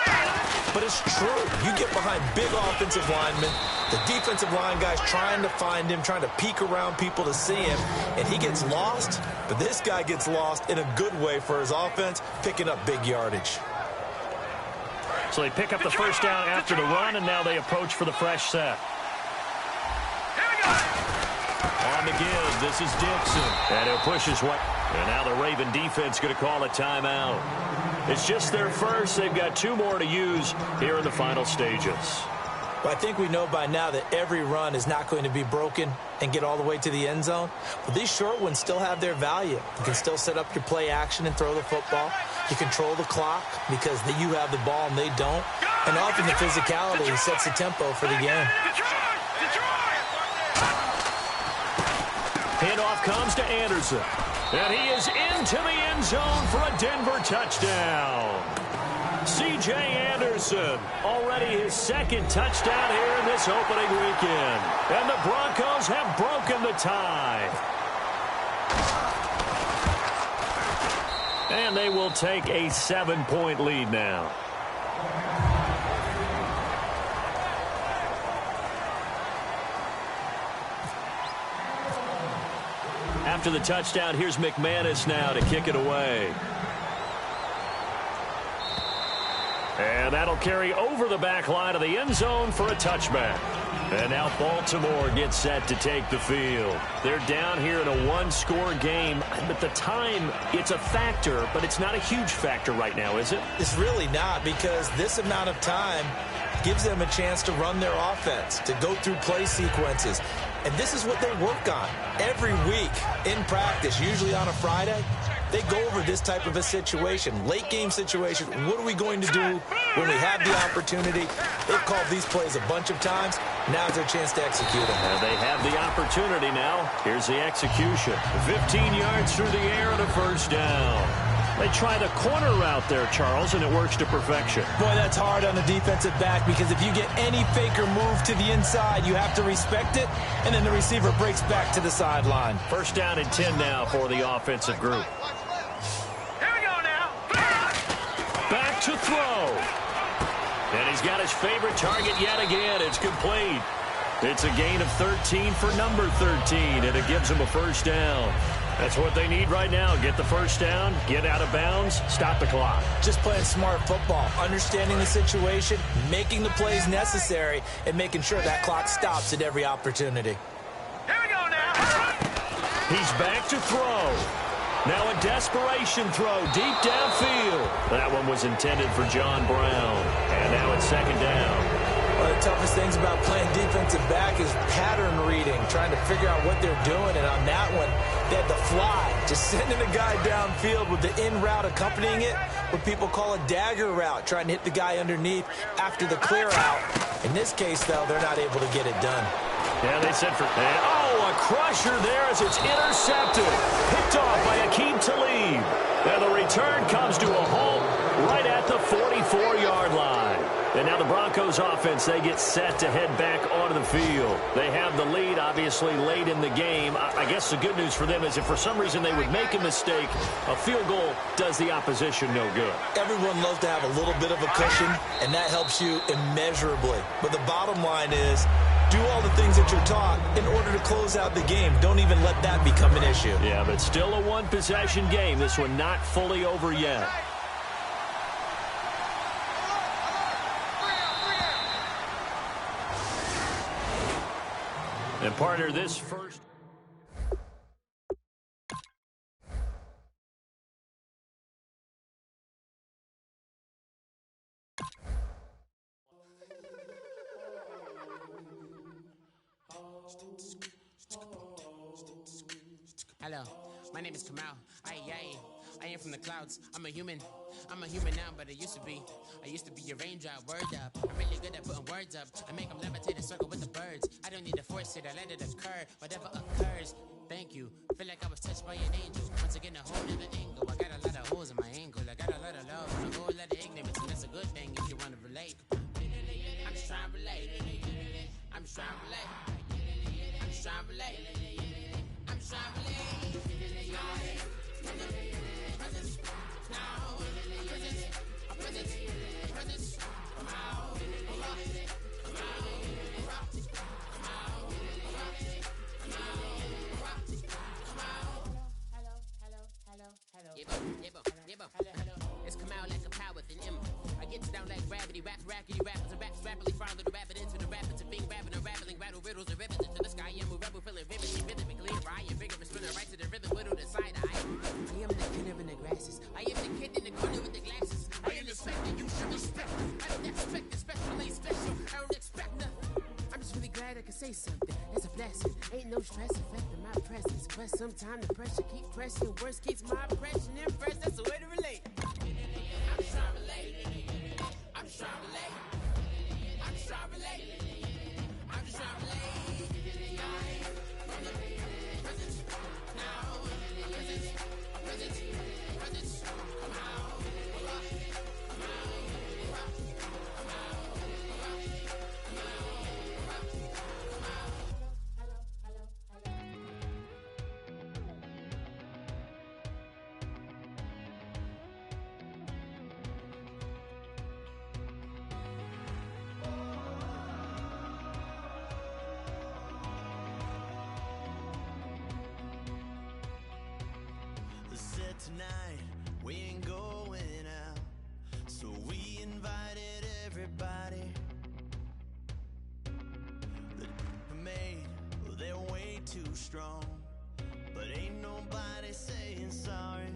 But it's true. You get behind big offensive linemen, the defensive line guys trying to find him, trying to peek around people to see him, and he gets lost. But this guy gets lost in a good way for his offense, picking up big yardage. So they pick up the 1st down after the run, and now they approach for the fresh set. On the give, this is Dixon. And he'll push his way. And now the Raven defense going to call a timeout. It's just their first. They've got 2 more to use here in the final stages. Well, I think we know by now that every run is not going to be broken and get all the way to the end zone. But these short ones still have their value. You can still set up your play action and throw the football. You control the clock because you have the ball and they don't. And often the physicality sets the tempo for the game. Handoff comes to Anderson. And he is into the end zone for a Denver touchdown. C.J. Anderson, already his 2nd touchdown here in this opening weekend. And the Broncos have broken the tie. And they will take a 7-point lead now. After the touchdown, here's McManus now to kick it away. And that'll carry over the back line of the end zone for a touchback. And now Baltimore gets set to take the field. They're down here in a one-score game. At the time, it's a factor, but it's not a huge factor right now, is it? It's really not, because this amount of time gives them a chance to run their offense, to go through play sequences. And this is what they work on every week in practice, usually on a Friday. They go over this type of a situation, late-game situation. What are we going to do when we have the opportunity? They've called these plays a bunch of times. Now's their chance to execute them. And they have the opportunity now. Here's the execution. 15 yards through the air and a first down. They try the corner route there, Charles, and it works to perfection. Boy, that's hard on the defensive back, because if you get any fake or move to the inside, you have to respect it, and then the receiver breaks back to the sideline. First down and 10 now for the offensive group. Here we go now. Back to throw. And he's got his favorite target yet again. It's complete. It's a gain of 13 for number 13, and it gives him a first down. That's what they need right now. Get the first down, get out of bounds, stop the clock. Just playing smart football, understanding the situation, making the plays necessary, and making sure that clock stops at every opportunity. Here we go now. He's back to throw. Now a desperation throw deep downfield. That one was intended for John Brown. And now it's second down. One of the toughest things about playing defensive back is pattern reading, trying to figure out what they're doing. And on that one, they had the fly, just sending a guy downfield with the in route accompanying it, what people call a dagger route, trying to hit the guy underneath after the clear out. In this case, though, they're not able to get it done. Yeah, they said for... Oh, a crusher there as it's intercepted. Picked off by Aqib Talib. And the return comes to a halt right at the 44-yard line. And now the Broncos offense, they get set to head back onto the field. They have the lead, obviously, late in the game. I guess the good news for them is if for some reason they would make a mistake, a field goal does the opposition no good. Everyone loves to have a little bit of a cushion, and that helps you immeasurably. But the bottom line is, do all the things that you're taught in order to close out the game. Don't even let that become an issue. Yeah, but still a one-possession game. This one not fully over yet. And partner, this first... Hello, my name is Kamal. I am from the clouds. I'm a human now, but I used to be a raindrop. Word up, I'm really good at putting words up. I make them levitate and circle with the birds. I don't need to force it, I let it occur. Whatever occurs, thank you. Feel like I was touched by an angel. Once again, a whole nother angle. I got a lot of holes in my ankle. I got a lot of love and a whole lot of ignorance, and that's a good thing if you want to relate. I'm just trying to relate. I'm just trying to relate. I'm just trying to relate. I'm just trying to relate. It's come out like a power with an M. I get down like gravity, rackety rappers and raps rapidly follow the rapid into the rapids of being rapping and rattling, rattle riddles and ribbons into the sky. I'm a rebel, feeling vividly, rhythmically, I am vigorous, spinning right to the rhythm, whittle the side eye. I am the killer in the grasses. I am the kid in the corner with the glasses. I am the spectre you should respect. I don't expect the special, ain't special. I don't expect nothing. I'm just really glad I can say something. That's a blessing. Ain't no stress affecting my presence. But sometimes the pressure keep pressing. Worst keeps my impression impressed. That's the way to relate. I'm just trying to relate. I'm just trying to relate. I'm just trying to relate. I'm just trying to relate. From the present, now, present, come out, come out. tonight, we ain't going out. So we invited everybody. The made, well, they're way too strong, but ain't nobody saying sorry.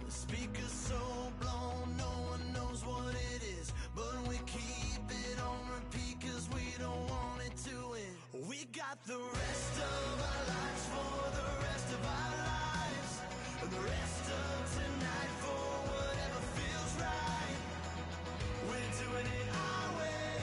The speaker's so blown, no one knows what it is, but we keep it on repeat cause we don't want it to end. We got the rest of our lives for the rest of our lives, and the rest of tonight for whatever feels right. We're doing it our way,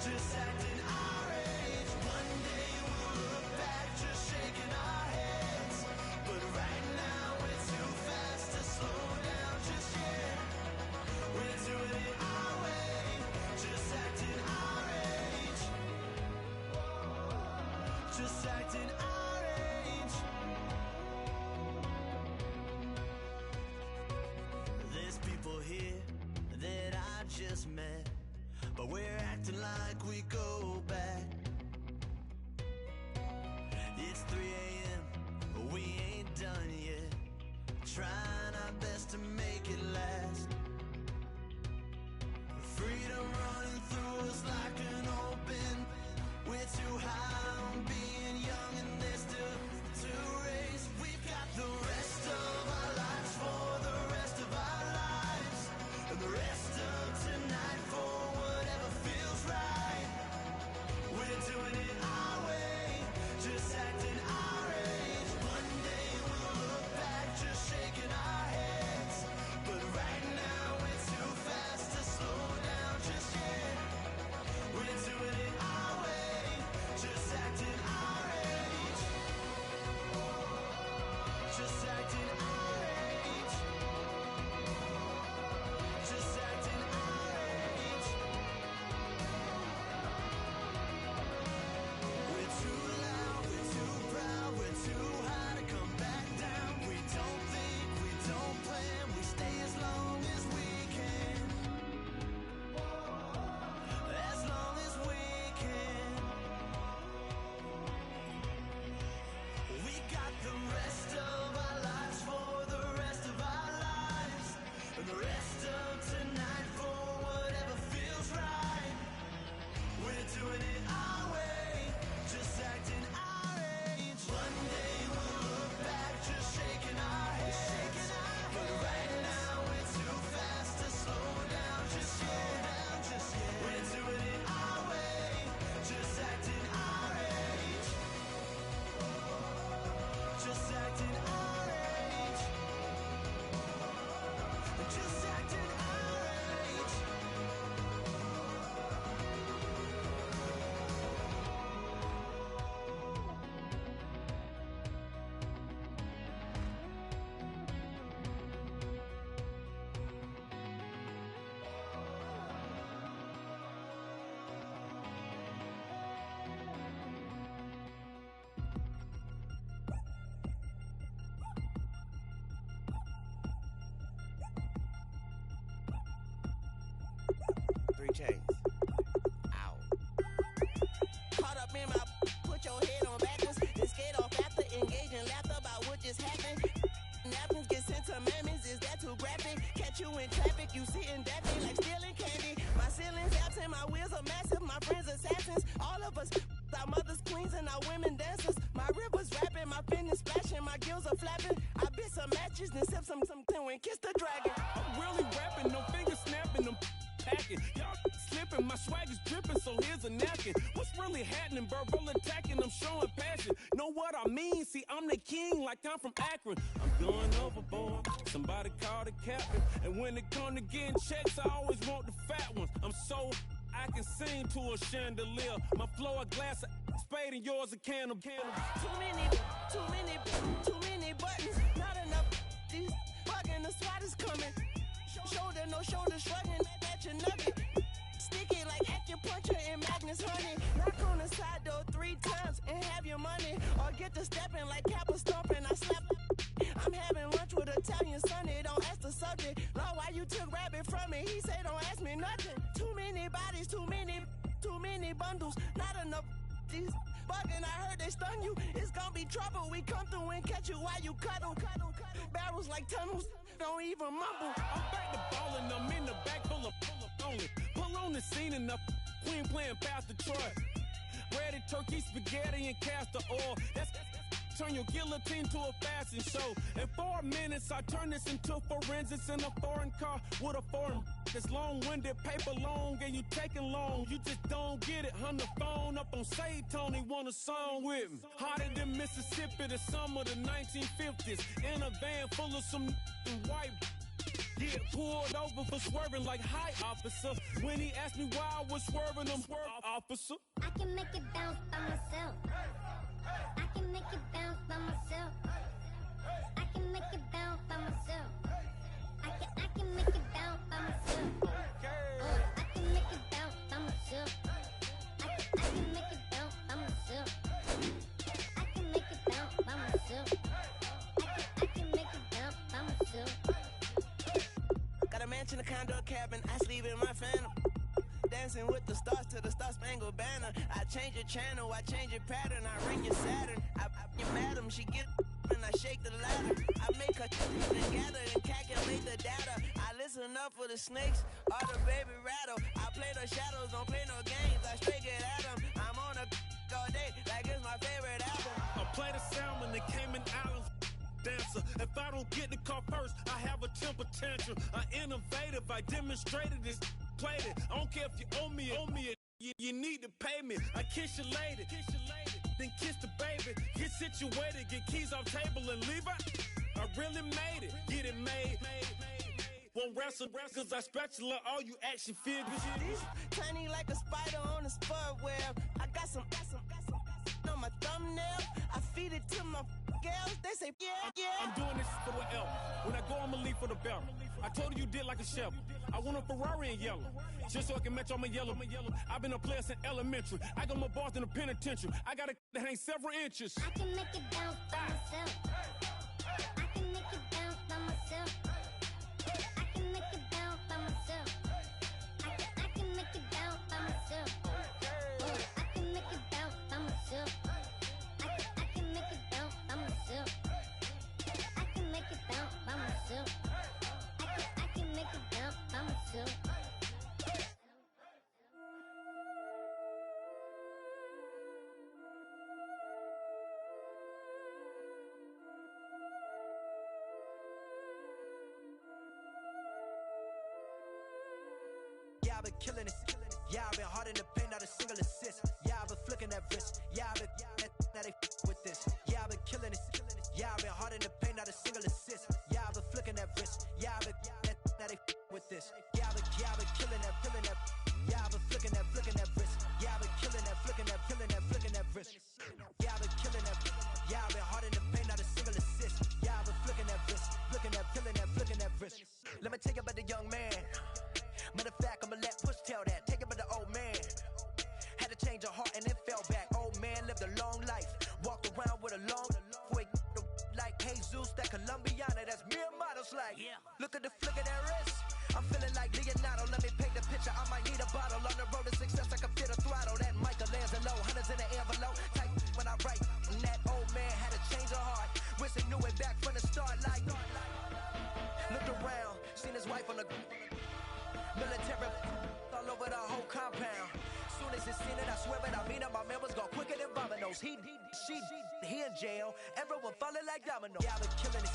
just acting our age. One day we'll look back just shaking our heads, but right now we're too fast to slow down just yet. We're doing it our way, just acting our age, just acting our age. There's people here that I just met, but we're acting like we go back. It's 3 a.m., but we ain't done yet, trying our best to make it last. Freedom running through us like an open. We're too high on being young and there's still to race. We've got the rest of our lives for the rest of our lives, and the rest of tonight for whatever feels right. We're doing it our way, just acting our age. One day we'll look back just shaking our heads, but right now we're too fast to slow down just yet. We're doing it our way, just acting our age, just acting our age, just acting our age. We're too loud, we're too proud, we're too high to come back down. We don't think, we don't plan, we stay as long as we can, as long as we can. We got the rest of our lives for the rest of our lives, and the rest of tonight for whatever feels right. We're doing it our way, just acting our age. One day we'll look back just shaking our heads, but right now we're too fast to slow down just yet. We're doing it our way, just acting our age, just acting our age, just acting our age. Three chains. Ow. Caught up in my, put your head on backwards and skate off after engaging laughter about what just happened. Napkins get sent to mammies, is that too graphic? Catch you in traffic, you sitting dapping like stealing candy. My ceiling's absent, my wheels are massive, my friends assassins. All of us, our mothers queens and our women dancers. My rivers rapping, my fingers splashing, my gills are flapping. I bit some matches, then sip some and kiss the dragon. I'm really rapping, no fingers snapping, I'm packing. Y'all slipping, my swag is dripping, so here's a napkin. What's really happening? Verbal attacking, I'm showing passion. Know what I mean? See, I'm the king like I'm from Akron. I'm going overboard, somebody call the captain. And when it come to getting checks, I always want the fat ones. I'm so I can sing to a chandelier. My flow a glass of spade and yours a can of Too many buttons, not enough. These bugging, the SWAT is coming. Shoulder, no shoulder, shrugging at your nugget. Sticky like acupuncture and Magnus honey. Knock on the side door 3 times and have your money. Or get to stepping like Kappa stomping. I slap. I'm having lunch with Italian Sonny. Don't ask the subject. Lord, why you took rabbit from me? He say don't ask me nothing. Too many bodies, too many bundles, not enough. These bugging, I heard they stun you. It's gonna be trouble. We come through and catch you while you cuddle. barrels like tunnels. Don't even mumble. I'm back to ballin', I'm in the back full of only. Pull on the scene and the queen playing Pastor Troy. Ready turkey, spaghetti, and castor oil. That's turn your guillotine to a fashion show. In 4 minutes, I turn this into forensics in a foreign car with a foreign. It's long-winded, paper long, and you taking long. You just don't get it. On the phone up on Say Tony, want a song with me. Hotter than Mississippi, the summer of the 1950s. In a van full of some white. Get pulled over for swerving like hi, officer. When he asked me why I was swerving, I'm swerve, officer. I can make it bounce by myself. I can make it bounce by myself. I can make it bounce by myself. I can make it bounce by myself. I can make it bounce by myself. I can make it bounce by myself. I can make it bounce by myself. I can make it bounce by myself. Got a mansion, a condo, a cabin. I sleep in my phantom. Dancing with the stars to the Star-Spangled Banner. I change your channel, I change your pattern. I ring your Saturn. I your madam, she get and I shake the ladder. I make her and gather and calculate the data. I listen up for the snakes or the baby rattle. I play the shadows, don't play no games. I straight get at them. I'm on a all day like it's my favorite album. I play the Salmon, the Cayman Islands. Dancer. If I don't get the car first, I have a temper tantrum. I innovative, I demonstrated this, played it. I don't care if you owe me you need to pay me. I kiss your lady, then kiss the baby. Get situated, get keys off table and leave out. I really made it, get it made. Won't wrestle, cause I spatula all you action figures. Tiny like a spider on a spud web. I got some on my thumbnail. I feed it to my girls. They say, yeah. I'm doing this for the L. When I go, I'ma leave for the belt. I told you did like a chef. I want a Ferrari in yellow, just so I can match all my yellow. I've been a player since elementary. I got more bars than a penitentiary. I got a that hang several inches. I can make it bounce by myself. I can make it bounce by myself. I can make it bounce by myself. I can make it bounce by myself. I can make it bounce by myself. I can make it bounce by myself. I can make it bounce by myself. I can make it bounce by myself. Yeah, I've been killing it. Yeah, I've been hard in the paint, not a single assist. Yeah, I've been flicking that wrist. Yeah, I've been now they with this. Yeah, I've been killing it. Yeah, I've been hard in the paint, not a single assist. Yeah, I've been flicking that wrist. Yeah, I've been now they with this. Yeah, I've been killing that. Yeah, I've been flicking that wrist. Yeah, I've been killing that, flicking that wrist. Yeah, I've been killing that. Yeah, I've been hard in the paint, not a single assist. Yeah, I've been flicking that wrist, flicking that wrist. Let me tell you about the young man. Matter of fact, I'ma let Push tell that. Take it about the old man. Had to change her heart and it fell back. Old man lived a long life. Walked around with a long quick like Jesus, that Colombiana. That's mere models like. Look at the flick of that wrist. I'm feeling like Leonardo. Let me paint the picture. I might need a bottle. On the road to success, I can fit a throttle. That Michelangelo, hundreds in the envelope. Type when I write. And that old man had to change her heart. Wish he knew it back from the start. Like looked around, seen his wife on the military all over the whole compound. Soon as he seen it, I swear it, I mean it. My man was gone quicker than dominoes. He in jail. Everyone falling like dominoes. Yeah, I've been killing it.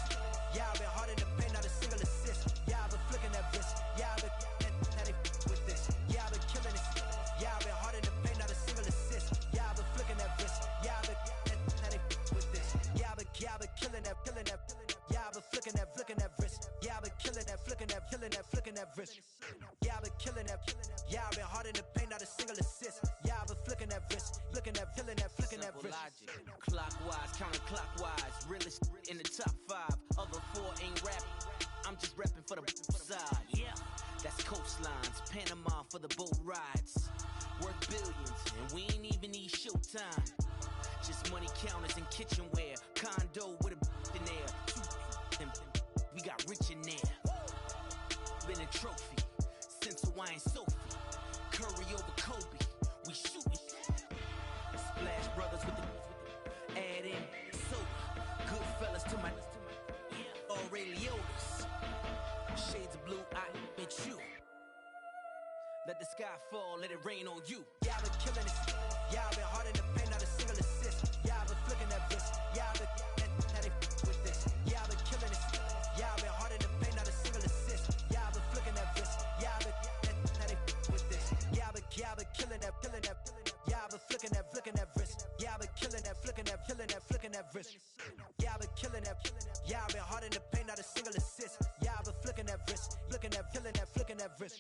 Yeah, I've been hard in the paint, not a single assist. Yeah, I've been flicking that wrist. Yeah, I've been now they with this. Yeah, I've been killing it. Yeah, I've been hard in the paint, not a single assist. Yeah, I've been flicking that wrist. Yeah, I've been now they with this. Yeah, I've been killing that. Yeah, I've been flicking that wrist. Yeah, I've been killing that, flicking that wrist. Yeah, I've been killing that. Yeah, I've been hard in the paint, not a single assist. Yeah, I've been flicking that wrist, flicking that wrist. Logic. Clockwise, counterclockwise. Realest in the top 5. Other 4 ain't rapping. I'm just repping for the side. Yeah, that's coastlines. Panama for the boat rides. Worth billions, and we ain't even need showtime. Just money counters and kitchenware. Condo with a in there. We got rich in there. Been a trophy since Hawaiian Sophie. Curry over Kobe. We shootin'. Splash Brothers with the add in soda. Good fellas to my let the sky fall, let it rain on you. Yeah, I've been killing this. Yeah, I've been hard in the paint, not a single assist. Yeah, I've been flicking that wrist. Yeah, I've been now they with this. Yeah, I've been killing this. Yeah, I've been hard in the paint, not a single assist. Yeah, I've been flicking that wrist. Yeah, I've been now they with this. Yeah, I've been killing that. Yeah, I've been flicking that wrist. Yeah, I've been killing that, flicking that wrist. Yeah, I've been killing that. Yeah, I've been hard in the paint, not a single assist. Yeah, I've been flicking that wrist, flicking that wrist.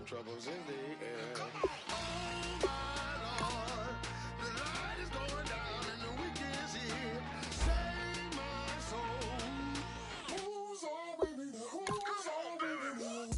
Troubles in the air. Oh my Lord, the light is going down and the week is here. Save my soul. Who's all with me? Who's all with me? Oh my Lord.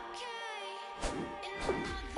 Okay, in another